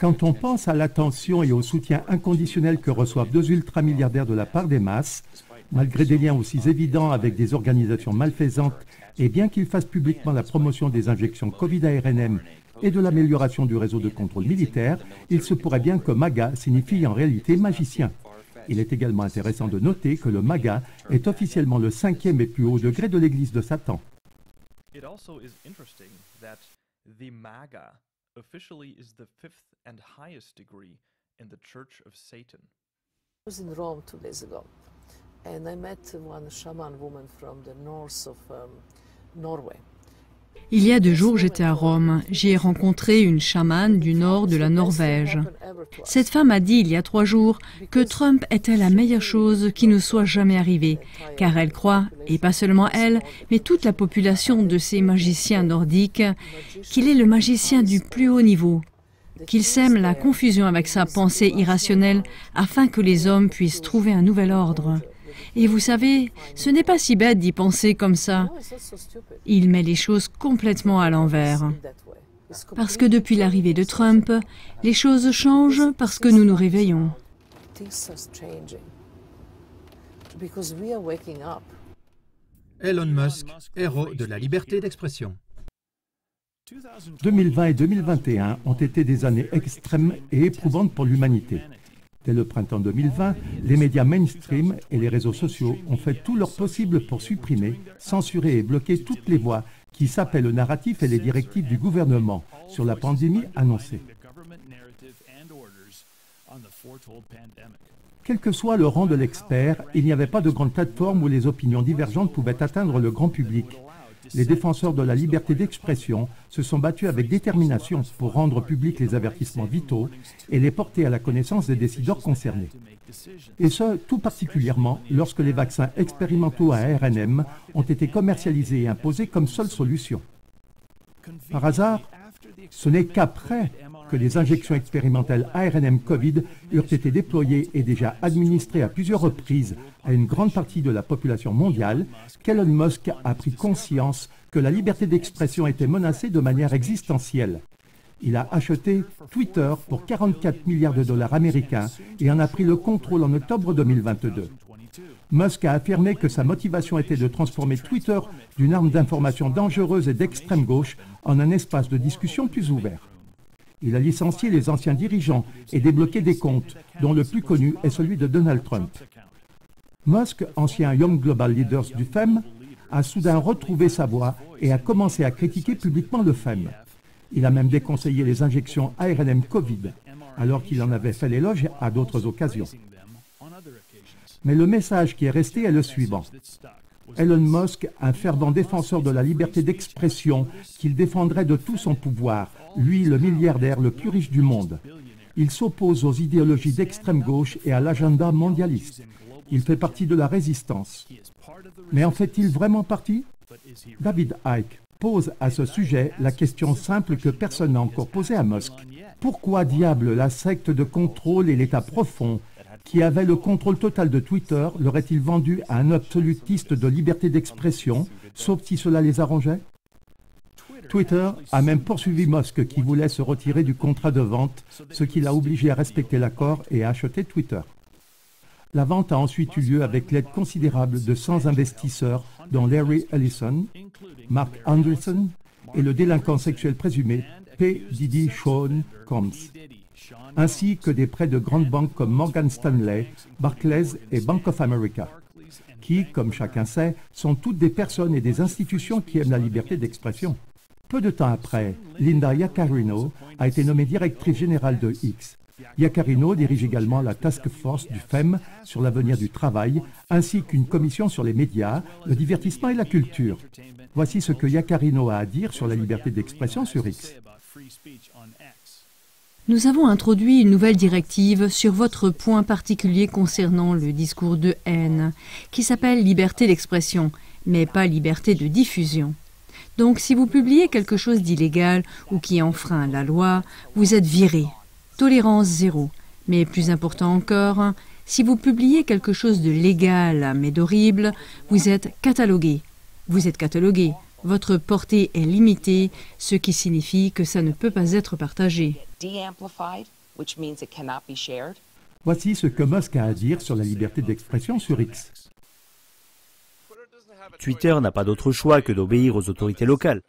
Quand on pense à l'attention et au soutien inconditionnel que reçoivent 2 ultramilliardaires de la part des masses, malgré des liens aussi évidents avec des organisations malfaisantes, et bien qu'il fasse publiquement la promotion des injections Covid-ARNM et de l'amélioration du réseau de contrôle militaire, il se pourrait bien que MAGA signifie en réalité magicien. Il est également intéressant de noter que le MAGA est officiellement le 5e et plus haut degré de l'église de Satan. It also is interesting that the MAGA officially is the 5th and highest degree in the Church of Satan. I was in Rome 2 days ago, and I met one shaman woman from the north of Norway. Il y a 2 jours, j'étais à Rome. J'y ai rencontré une chamane du nord de la Norvège. Cette femme a dit il y a 3 jours que Trump était la meilleure chose qui nous soit jamais arrivée, car elle croit, et pas seulement elle, mais toute la population de ces magiciens nordiques, qu'il est le magicien du plus haut niveau, qu'il sème la confusion avec sa pensée irrationnelle afin que les hommes puissent trouver un nouvel ordre. Et vous savez, ce n'est pas si bête d'y penser comme ça. Il met les choses complètement à l'envers. Parce que depuis l'arrivée de Trump, les choses changent parce que nous nous réveillons. Elon Musk, héros de la liberté d'expression. 2020 et 2021 ont été des années extrêmes et éprouvantes pour l'humanité. Dès le printemps 2020, les médias mainstream et les réseaux sociaux ont fait tout leur possible pour supprimer, censurer et bloquer toutes les voix qui sapaient le narratif et les directives du gouvernement sur la pandémie annoncée. Quel que soit le rang de l'expert, il n'y avait pas de grande plateforme où les opinions divergentes pouvaient atteindre le grand public. les défenseurs de la liberté d'expression se sont battus avec détermination pour rendre publics les avertissements vitaux et les porter à la connaissance des décideurs concernés. Et ce, tout particulièrement lorsque les vaccins expérimentaux à ARNM ont été commercialisés et imposés comme seule solution. Par hasard, ce n'est qu'après que les injections expérimentales ARNM Covid eurent été déployées et déjà administrées à plusieurs reprises à une grande partie de la population mondiale qu'Elon Musk a pris conscience que la liberté d'expression était menacée de manière existentielle. Il a acheté Twitter pour 44 milliards de dollars américains et en a pris le contrôle en octobre 2022. Musk a affirmé que sa motivation était de transformer Twitter d'une arme d'information dangereuse et d'extrême gauche en un espace de discussion plus ouvert. Il a licencié les anciens dirigeants et débloqué des comptes, dont le plus connu est celui de Donald Trump. Musk, ancien Young Global Leaders du FEM, a soudain retrouvé sa voix et a commencé à critiquer publiquement le FEM. Il a même déconseillé les injections ARNM Covid, alors qu'il en avait fait l'éloge à d'autres occasions. Mais le message qui est resté est le suivant. Elon Musk, un fervent défenseur de la liberté d'expression qu'il défendrait de tout son pouvoir, lui le milliardaire le plus riche du monde. Il s'oppose aux idéologies d'extrême gauche et à l'agenda mondialiste. Il fait partie de la résistance. Mais en fait-il vraiment partie? David Icke pose à ce sujet la question simple que personne n'a encore posée à Musk. Pourquoi diable la secte de contrôle et l'État profond qui avait le contrôle total de Twitter l'aurait-il vendu à un absolutiste de liberté d'expression, sauf si cela les arrangeait? Twitter a même poursuivi Musk qui voulait se retirer du contrat de vente, ce qui l'a obligé à respecter l'accord et à acheter Twitter. La vente a ensuite eu lieu avec l'aide considérable de 100 investisseurs dont Larry Ellison, Mark Andreessen et le délinquant sexuel présumé P. Diddy Sean Combs, ainsi que des prêts de grandes banques comme Morgan Stanley, Barclays et Bank of America, qui, comme chacun sait, sont toutes des personnes et des institutions qui aiment la liberté d'expression. Peu de temps après, Linda Yaccarino a été nommée directrice générale de X. Yaccarino dirige également la task force du FEM sur l'avenir du travail, ainsi qu'une commission sur les médias, le divertissement et la culture. Voici ce que Yaccarino a à dire sur la liberté d'expression sur X. Nous avons introduit une nouvelle directive sur votre point particulier concernant le discours de haine, qui s'appelle liberté d'expression, mais pas liberté de diffusion. Donc si vous publiez quelque chose d'illégal ou qui enfreint la loi, vous êtes viré. Tolérance zéro. Mais plus important encore, si vous publiez quelque chose de légal mais d'horrible, vous êtes catalogué. Vous êtes catalogué. Votre portée est limitée, ce qui signifie que ça ne peut pas être partagé. Voici ce que Musk a à dire sur la liberté d'expression sur X. Twitter n'a pas d'autre choix que d'obéir aux autorités locales.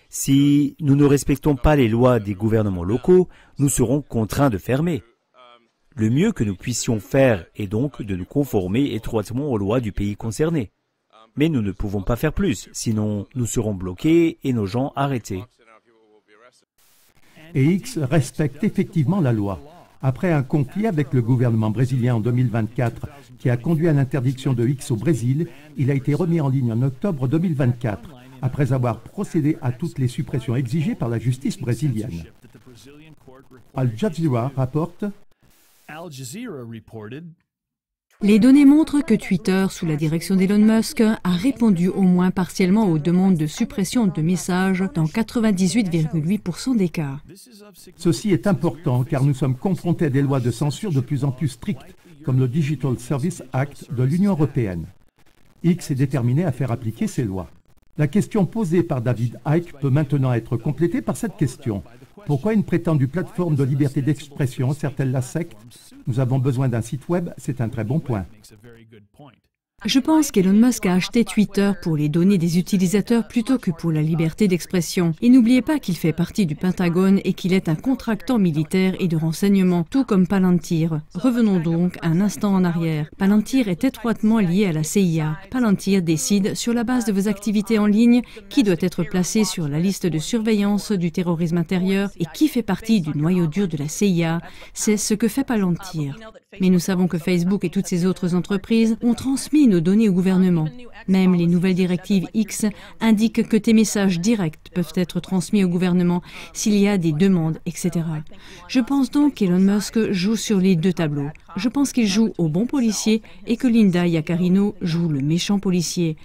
Si nous ne respectons pas les lois des gouvernements locaux, nous serons contraints de fermer. Le mieux que nous puissions faire est donc de nous conformer étroitement aux lois du pays concerné. Mais nous ne pouvons pas faire plus, sinon nous serons bloqués et nos gens arrêtés. Et X respecte effectivement la loi. Après un conflit avec le gouvernement brésilien en 2024 qui a conduit à l'interdiction de X au Brésil, il a été remis en ligne en octobre 2024, après avoir procédé à toutes les suppressions exigées par la justice brésilienne. Al Jazeera rapporte Les données montrent que Twitter, sous la direction d'Elon Musk, a répondu au moins partiellement aux demandes de suppression de messages dans 98,8% des cas. Ceci est important car nous sommes confrontés à des lois de censure de plus en plus strictes, comme le Digital Services Act de l'Union européenne. X est déterminé à faire appliquer ces lois. La question posée par David Icke peut maintenant être complétée par cette question. Pourquoi une prétendue plateforme de liberté d'expression sert-elle la secte? Nous avons besoin d'un site web, c'est un très bon point. Je pense qu'Elon Musk a acheté Twitter pour les données des utilisateurs plutôt que pour la liberté d'expression. Et n'oubliez pas qu'il fait partie du Pentagone et qu'il est un contractant militaire et de renseignement, tout comme Palantir. Revenons donc un instant en arrière. Palantir est étroitement lié à la CIA. Palantir décide, sur la base de vos activités en ligne, qui doit être placé sur la liste de surveillance du terrorisme intérieur et qui fait partie du noyau dur de la CIA. C'est ce que fait Palantir. Mais nous savons que Facebook et toutes ces autres entreprises ont transmis nos données au gouvernement. Même les nouvelles directives X indiquent que tes messages directs peuvent être transmis au gouvernement s'il y a des demandes, etc. Je pense donc qu'Elon Musk joue sur les deux tableaux. Je pense qu'il joue au bon policier et que Linda Yaccarino joue le méchant policier.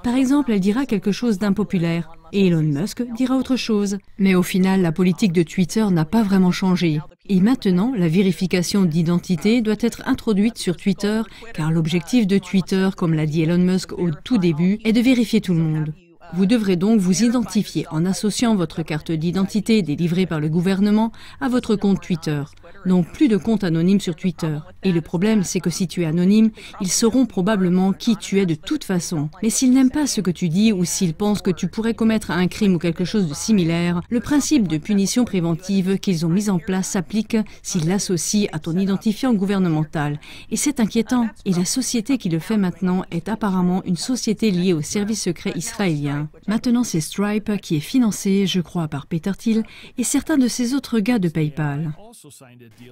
Par exemple, elle dira quelque chose d'impopulaire et Elon Musk dira autre chose. Mais au final, la politique de Twitter n'a pas vraiment changé. Et maintenant, la vérification d'identité doit être introduite sur Twitter, car l'objectif de Twitter, comme l'a dit Elon Musk au tout début, est de vérifier tout le monde. Vous devrez donc vous identifier en associant votre carte d'identité délivrée par le gouvernement à votre compte Twitter. Donc plus de compte anonyme sur Twitter. Et le problème, c'est que si tu es anonyme, ils sauront probablement qui tu es de toute façon. Mais s'ils n'aiment pas ce que tu dis ou s'ils pensent que tu pourrais commettre un crime ou quelque chose de similaire, le principe de punition préventive qu'ils ont mis en place s'applique s'ils l'associent à ton identifiant gouvernemental. Et c'est inquiétant. Et la société qui le fait maintenant est apparemment une société liée au service secret israélien. Maintenant, c'est Stripe qui est financé, je crois, par Peter Thiel et certains de ces autres gars de PayPal.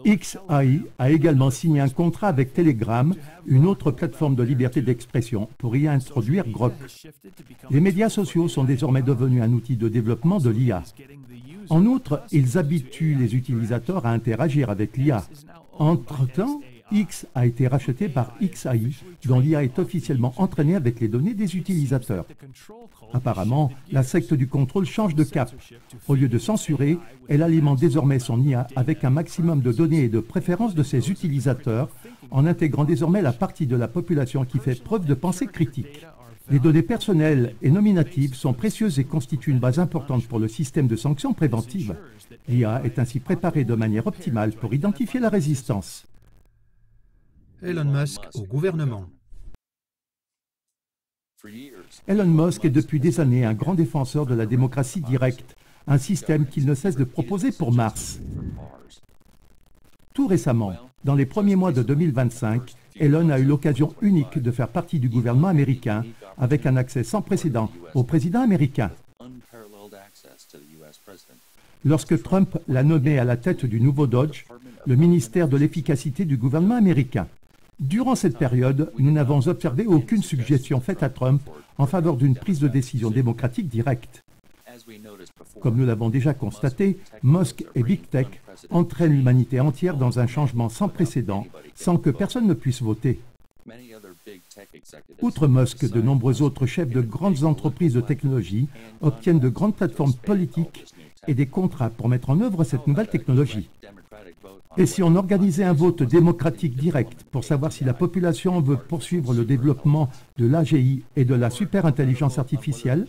XAI a également signé un contrat avec Telegram, une autre plateforme de liberté d'expression, pour y introduire Grok. Les médias sociaux sont désormais devenus un outil de développement de l'IA. En outre, ils habituent les utilisateurs à interagir avec l'IA. Entre-temps, X a été racheté par XAI, dont l'IA est officiellement entraînée avec les données des utilisateurs. Apparemment, la secte du contrôle change de cap. Au lieu de censurer, elle alimente désormais son IA avec un maximum de données et de préférences de ses utilisateurs, en intégrant désormais la partie de la population qui fait preuve de pensée critique. Les données personnelles et nominatives sont précieuses et constituent une base importante pour le système de sanctions préventives. L'IA est ainsi préparée de manière optimale pour identifier la résistance. Elon Musk au gouvernement. Elon Musk est depuis des années un grand défenseur de la démocratie directe, un système qu'il ne cesse de proposer pour Mars. Tout récemment, dans les premiers mois de 2025, Elon a eu l'occasion unique de faire partie du gouvernement américain avec un accès sans précédent au président américain. Lorsque Trump l'a nommé à la tête du nouveau DOGE, le ministère de l'efficacité du gouvernement américain. Durant cette période, nous n'avons observé aucune suggestion faite à Trump en faveur d'une prise de décision démocratique directe. Comme nous l'avons déjà constaté, Musk et Big Tech entraînent l'humanité entière dans un changement sans précédent, sans que personne ne puisse voter. Outre Musk, de nombreux autres chefs de grandes entreprises de technologie obtiennent de grandes plateformes politiques et des contrats pour mettre en œuvre cette nouvelle technologie. Et si on organisait un vote démocratique direct pour savoir si la population veut poursuivre le développement de l'AGI et de la superintelligence artificielle,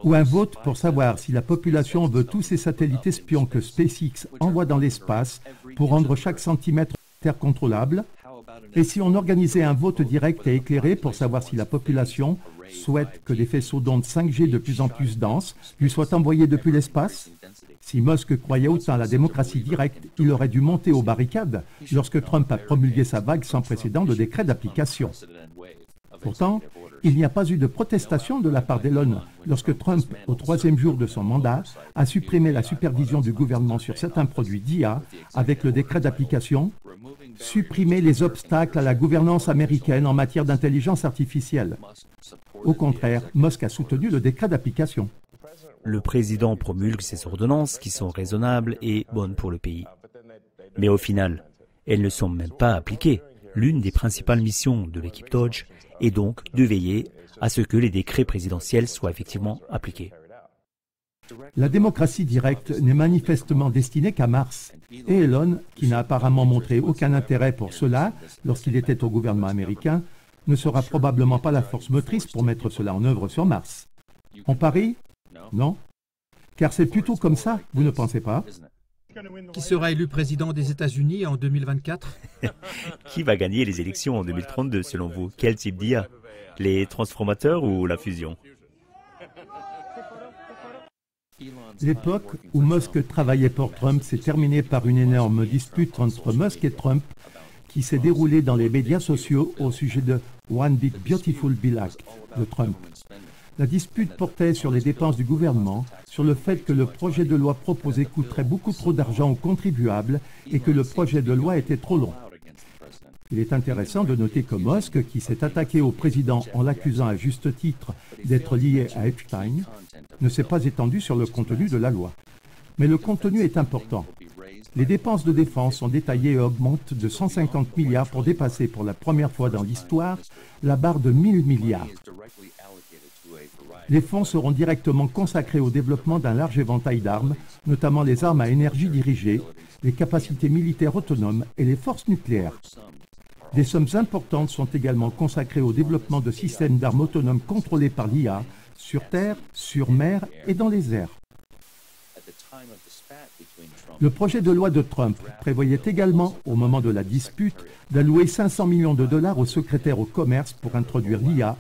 ou un vote pour savoir si la population veut tous ces satellites espions que SpaceX envoie dans l'espace pour rendre chaque centimètre de terre contrôlable, et si on organisait un vote direct et éclairé pour savoir si la population souhaite que des faisceaux d'ondes 5G de plus en plus denses lui soient envoyés depuis l'espace? Si Musk croyait autant à la démocratie directe, il aurait dû monter aux barricades lorsque Trump a promulgué sa vague sans précédent de décrets d'application. Pourtant, il n'y a pas eu de protestation de la part d'Elon lorsque Trump, au 3e jour de son mandat, a supprimé la supervision du gouvernement sur certains produits d'IA avec le décret d'application, supprimer les obstacles à la gouvernance américaine en matière d'intelligence artificielle. Au contraire, Musk a soutenu le décret d'application. Le président promulgue ces ordonnances qui sont raisonnables et bonnes pour le pays. Mais au final, elles ne sont même pas appliquées. L'une des principales missions de l'équipe DOGE est donc de veiller à ce que les décrets présidentiels soient effectivement appliqués. La démocratie directe n'est manifestement destinée qu'à Mars. Et Elon, qui n'a apparemment montré aucun intérêt pour cela lorsqu'il était au gouvernement américain, ne sera probablement pas la force motrice pour mettre cela en œuvre sur Mars. On parie? Non. Car c'est plutôt comme ça, vous ne pensez pas? Qui sera élu président des États-Unis en 2024? Qui va gagner les élections en 2032 selon vous? Quel type d'IA? Les transformateurs ou la fusion? L'époque où Musk travaillait pour Trump s'est terminée par une énorme dispute entre Musk et Trump qui s'est déroulée dans les médias sociaux au sujet de One Big Beautiful Bill Act de Trump. La dispute portait sur les dépenses du gouvernement, sur le fait que le projet de loi proposé coûterait beaucoup trop d'argent aux contribuables et que le projet de loi était trop long. Il est intéressant de noter que Musk, qui s'est attaqué au président en l'accusant à juste titre d'être lié à Epstein, ne s'est pas étendu sur le contenu de la loi. Mais le contenu est important. Les dépenses de défense sont détaillées et augmentent de 150 milliards pour dépasser pour la première fois dans l'histoire la barre de 1000 milliards. Les fonds seront directement consacrés au développement d'un large éventail d'armes, notamment les armes à énergie dirigée, les capacités militaires autonomes et les forces nucléaires. Des sommes importantes sont également consacrées au développement de systèmes d'armes autonomes contrôlés par l'IA, sur terre, sur mer et dans les airs. Le projet de loi de Trump prévoyait également, au moment de la dispute, d'allouer 500 millions de dollars au secrétaire au commerce pour introduire l'IA,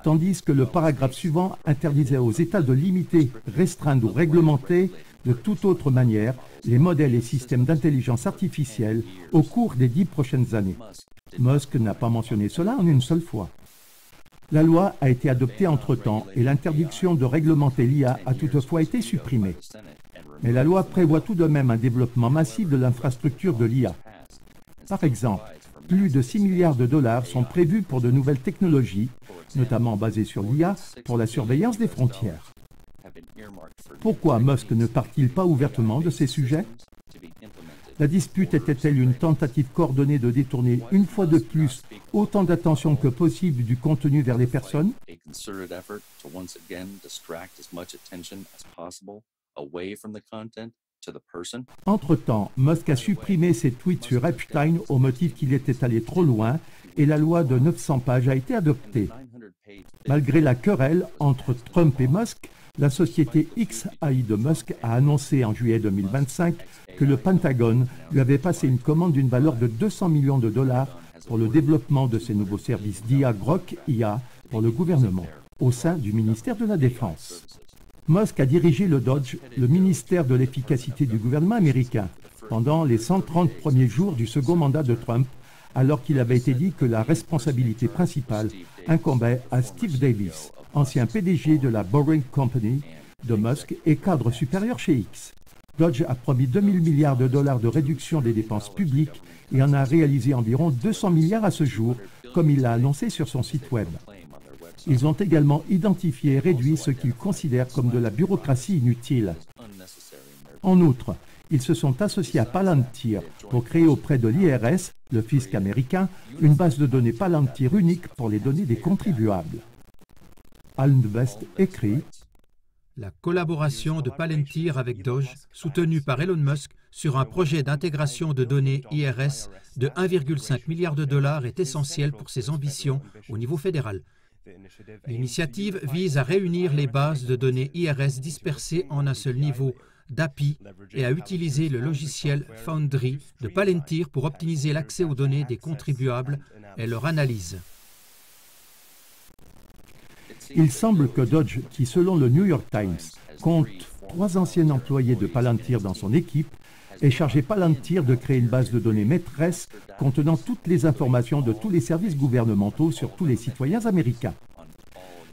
tandis que le paragraphe suivant interdisait aux États de limiter, restreindre ou réglementer de toute autre manière les modèles et systèmes d'intelligence artificielle au cours des 10 prochaines années. Musk n'a pas mentionné cela en une seule fois. La loi a été adoptée entre-temps et l'interdiction de réglementer l'IA a toutefois été supprimée. Mais la loi prévoit tout de même un développement massif de l'infrastructure de l'IA. Par exemple, plus de 6 milliards de dollars sont prévus pour de nouvelles technologies, notamment basées sur l'IA, pour la surveillance des frontières. Pourquoi Musk ne parle-t-il pas ouvertement de ces sujets? La dispute était-elle une tentative coordonnée de détourner une fois de plus autant d'attention que possible du contenu vers les personnes? Entre-temps, Musk a supprimé ses tweets sur Epstein au motif qu'il était allé trop loin et la loi de 900 pages a été adoptée. Malgré la querelle entre Trump et Musk, la société XAI de Musk a annoncé en juillet 2025 que le Pentagone lui avait passé une commande d'une valeur de 200 millions de dollars pour le développement de ses nouveaux services d'IA Grok IA pour le gouvernement, au sein du ministère de la Défense. Musk a dirigé le DOGE, le ministère de l'efficacité du gouvernement américain, pendant les 130 premiers jours du second mandat de Trump, alors qu'il avait été dit que la responsabilité principale incombait à Steve Davis, ancien PDG de la Boring Company de Musk et cadre supérieur chez X. Dodge a promis 2000 milliards de dollars de réduction des dépenses publiques et en a réalisé environ 200 milliards à ce jour, comme il l'a annoncé sur son site web. Ils ont également identifié et réduit ce qu'ils considèrent comme de la bureaucratie inutile. En outre, ils se sont associés à Palantir pour créer auprès de l'IRS, le fisc américain, une base de données Palantir unique pour les données des contribuables. Alm West écrit « La collaboration de Palantir avec Doge, soutenue par Elon Musk sur un projet d'intégration de données IRS de 1,5 milliard de dollars est essentielle pour ses ambitions au niveau fédéral. L'initiative vise à réunir les bases de données IRS dispersées en un seul niveau d'API et à utiliser le logiciel Foundry de Palantir pour optimiser l'accès aux données des contribuables et leur analyse. » Il semble que Dodge, qui selon le New York Times, compte 3 anciens employés de Palantir dans son équipe, ait chargé Palantir de créer une base de données maîtresse contenant toutes les informations de tous les services gouvernementaux sur tous les citoyens américains.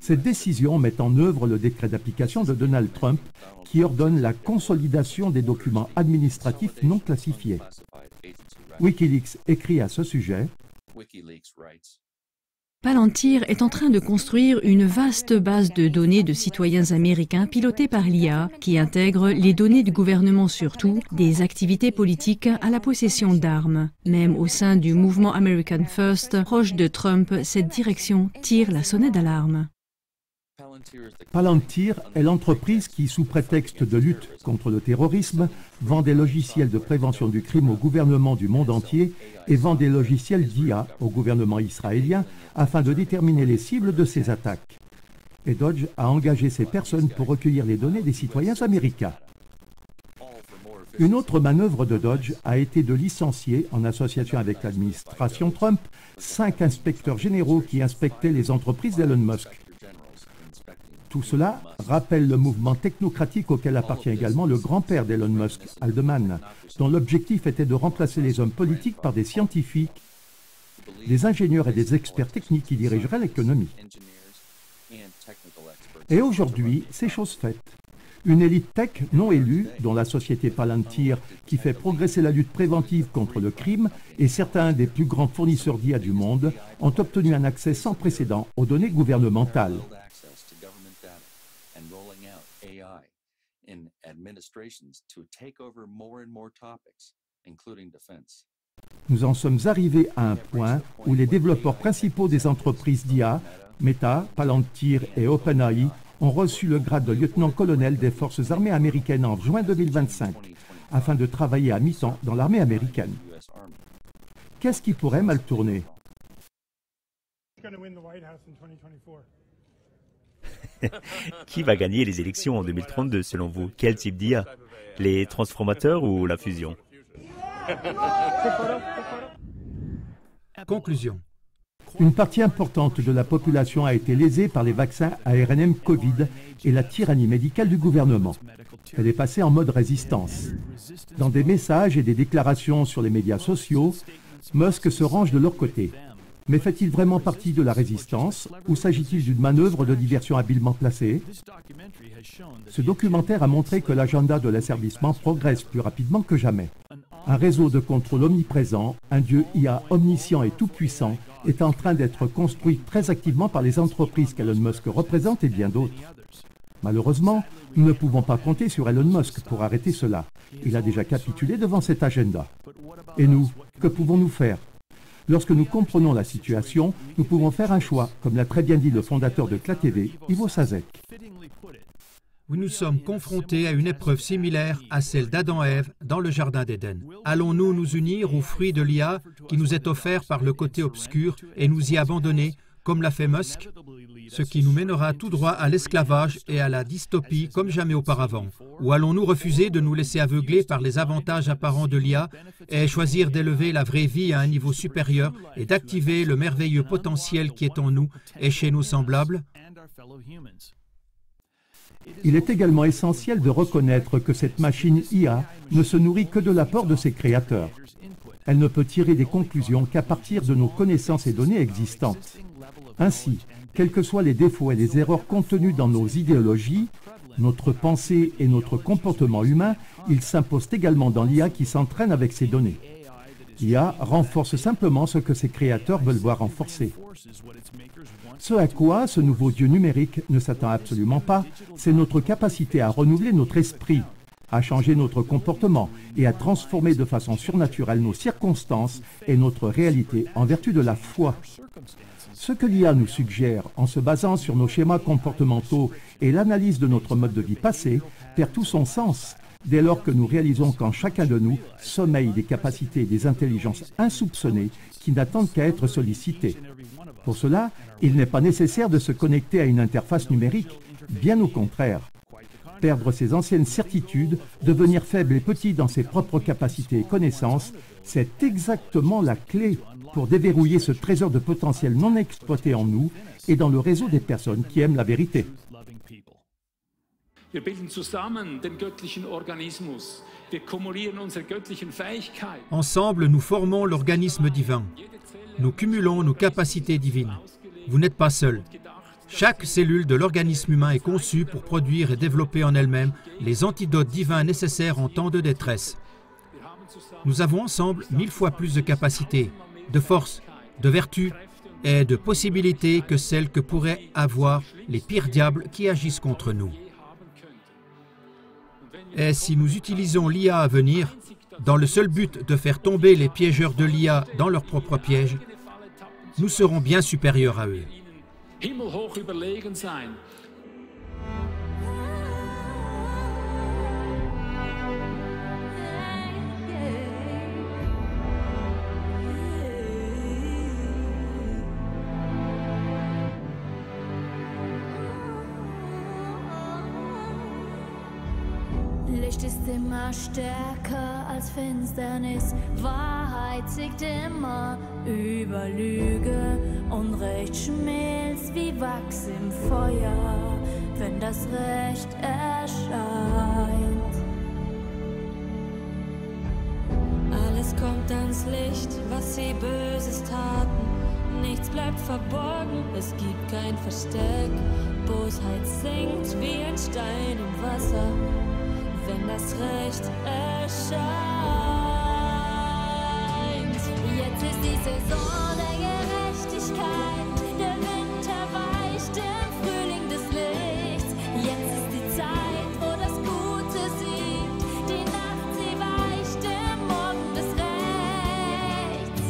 Cette décision met en œuvre le décret d'application de Donald Trump qui ordonne la consolidation des documents administratifs non classifiés. Wikileaks écrit à ce sujet Palantir est en train de construire une vaste base de données de citoyens américains pilotée par l'IA qui intègre les données du gouvernement surtout, des activités politiques à la possession d'armes. Même au sein du mouvement American First, proche de Trump, cette direction tire la sonnette d'alarme. Palantir est l'entreprise qui, sous prétexte de lutte contre le terrorisme, vend des logiciels de prévention du crime au gouvernement du monde entier et vend des logiciels d'IA au gouvernement israélien afin de déterminer les cibles de ces attaques. Et Dodge a engagé ces personnes pour recueillir les données des citoyens américains. Une autre manœuvre de Dodge a été de licencier, en association avec l'administration Trump, 5 inspecteurs généraux qui inspectaient les entreprises d'Elon Musk. Tout cela rappelle le mouvement technocratique auquel appartient également le grand-père d'Elon Musk, Haldeman, dont l'objectif était de remplacer les hommes politiques par des scientifiques, des ingénieurs et des experts techniques qui dirigeraient l'économie. Et aujourd'hui, c'est chose faite. Une élite tech non élue, dont la société Palantir, qui fait progresser la lutte préventive contre le crime, et certains des plus grands fournisseurs d'IA du monde ont obtenu un accès sans précédent aux données gouvernementales. Nous en sommes arrivés à un point où les développeurs principaux des entreprises d'IA, Meta, Palantir et OpenAI, ont reçu le grade de lieutenant-colonel des forces armées américaines en juin 2025, afin de travailler à mi-temps dans l'armée américaine. Qu'est-ce qui pourrait mal tourner? Qui va gagner les élections en 2032 selon vous? Quel type d'IA? Les transformateurs ou la fusion? Conclusion. Une partie importante de la population a été lésée par les vaccins ARNM Covid et la tyrannie médicale du gouvernement. Elle est passée en mode résistance. Dans des messages et des déclarations sur les médias sociaux, Musk se range de leur côté. Mais fait-il vraiment partie de la résistance ou s'agit-il d'une manœuvre de diversion habilement placée? Ce documentaire a montré que l'agenda de l'asservissement progresse plus rapidement que jamais. Un réseau de contrôle omniprésent, un dieu IA omniscient et tout-puissant, est en train d'être construit très activement par les entreprises qu'Elon Musk représente et bien d'autres. Malheureusement, nous ne pouvons pas compter sur Elon Musk pour arrêter cela. Il a déjà capitulé devant cet agenda. Et nous, que pouvons-nous faire? Lorsque nous comprenons la situation, nous pouvons faire un choix, comme l'a très bien dit le fondateur de CLA TV, Ivo Sazek. Nous sommes confrontés à une épreuve similaire à celle d'Adam et Ève dans le Jardin d'Éden. Allons-nous nous unir aux fruits de l'IA qui nous est offert par le côté obscur et nous y abandonner, comme l'a fait Musk, ce qui nous mènera tout droit à l'esclavage et à la dystopie comme jamais auparavant? Ou allons-nous refuser de nous laisser aveugler par les avantages apparents de l'IA et choisir d'élever la vraie vie à un niveau supérieur et d'activer le merveilleux potentiel qui est en nous et chez nos semblables? Il est également essentiel de reconnaître que cette machine IA ne se nourrit que de l'apport de ses créateurs. Elle ne peut tirer des conclusions qu'à partir de nos connaissances et données existantes. Ainsi, quels que soient les défauts et les erreurs contenus dans nos idéologies, notre pensée et notre comportement humain, ils s'imposent également dans l'IA qui s'entraîne avec ces données. L'IA renforce simplement ce que ses créateurs veulent voir renforcé. Ce à quoi ce nouveau dieu numérique ne s'attend absolument pas, c'est notre capacité à renouveler notre esprit, à changer notre comportement et à transformer de façon surnaturelle nos circonstances et notre réalité en vertu de la foi. Ce que l'IA nous suggère en se basant sur nos schémas comportementaux et l'analyse de notre mode de vie passé perd tout son sens dès lors que nous réalisons qu'en chacun de nous sommeillent des capacités et des intelligences insoupçonnées qui n'attendent qu'à être sollicitées. Pour cela, il n'est pas nécessaire de se connecter à une interface numérique, bien au contraire. Perdre ses anciennes certitudes, devenir faible et petit dans ses propres capacités et connaissances, c'est exactement la clé pour déverrouiller ce trésor de potentiel non exploité en nous et dans le réseau des personnes qui aiment la vérité. Wir bilden zusammen den göttlichen Organismus. Wir kumulieren unsere göttlichen Fähigkeiten. Ensemble, nous formons l'organisme divin. Nous cumulons nos capacités divines. Vous n'êtes pas seul. Chaque cellule de l'organisme humain est conçue pour produire et développer en elle-même les antidotes divins nécessaires en temps de détresse. Nous avons ensemble 1000 fois plus de capacités, de force, de vertu et de possibilités que celles que pourraient avoir les pires diables qui agissent contre nous. Et si nous utilisons l'IA à venir, dans le seul but de faire tomber les piégeurs de l'IA dans leurs propres pièges, nous serons bien supérieurs à eux. Himmelhoch überlegen sein. Licht ist immer stärker als Finsternis, Wahrheit siegt immer über Lüge, Unrecht schmilzt wie Wachs im Feuer, wenn das Recht erscheint. Alles kommt ans Licht, was sie Böses taten, nichts bleibt verborgen, es gibt kein Versteck. Bosheit sinkt wie ein Stein im Wasser, wenn das Recht erscheint. Jetzt ist die Saison der Gerechtigkeit, der Winter weicht im Frühling des Lichts. Jetzt ist die Zeit, wo das Gute siegt, die Nacht, sie weicht im Morgen des Rechts.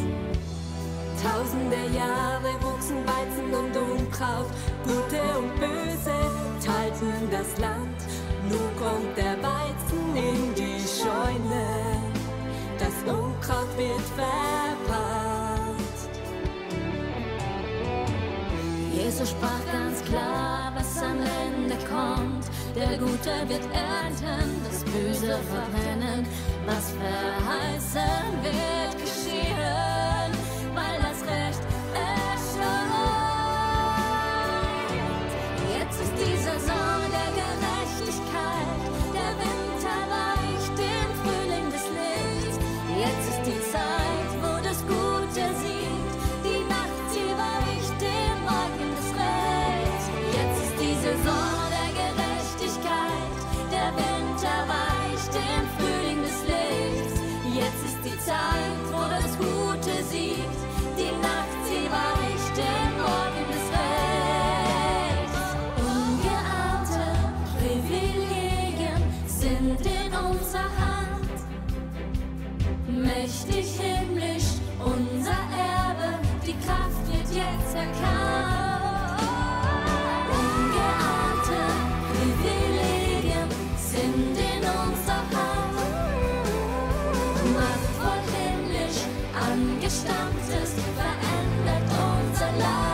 Tausende Jahre wuchsen Weizen und Unkraut, Gute und Böse teilten das Land. Nun kommt der Weizen in die Scheune, das Unkraut wird verpasst. Jesus sprach ganz klar, was am Ende kommt. Der Gute wird ernten, das Böse verbrennen. Was verheißen wird geschehen, weil das Recht erscheint. Jetzt ist die Saison der Gerechtigkeit, der Winter weicht im Frühling des Lichts. Jetzt ist die Zeit, wo das Gute siegt, die Nacht, sie weicht im Morgen des Rechts. Jetzt ist die Saison der Gerechtigkeit, der Winter weicht im Frühling des Lichts. Jetzt ist die Zeit, wo das Gute siegt, die Nacht, sie weicht im Morgen des Rechts. Ungeahnte Privilegien sind in unserer Hand, mächtig himmlisch unser Erbe, die Kraft wird jetzt erkannt. Ungeahnte Privilegien sind in unserer Hand, machtvoll himmlisch angestammtes verändert unser Land.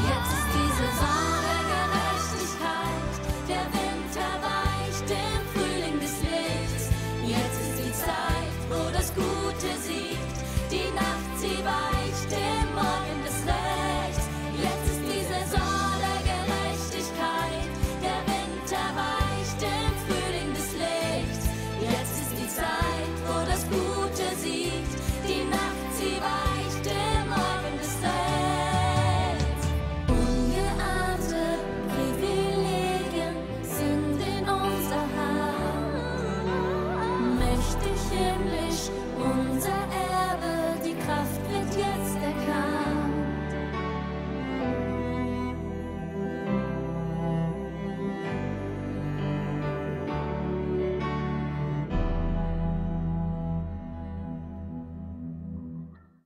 Jetzt ist die Saison der Gerechtigkeit, der Winter weicht im Frühling des Lichts. Jetzt ist die Zeit, wo das Gute siegt.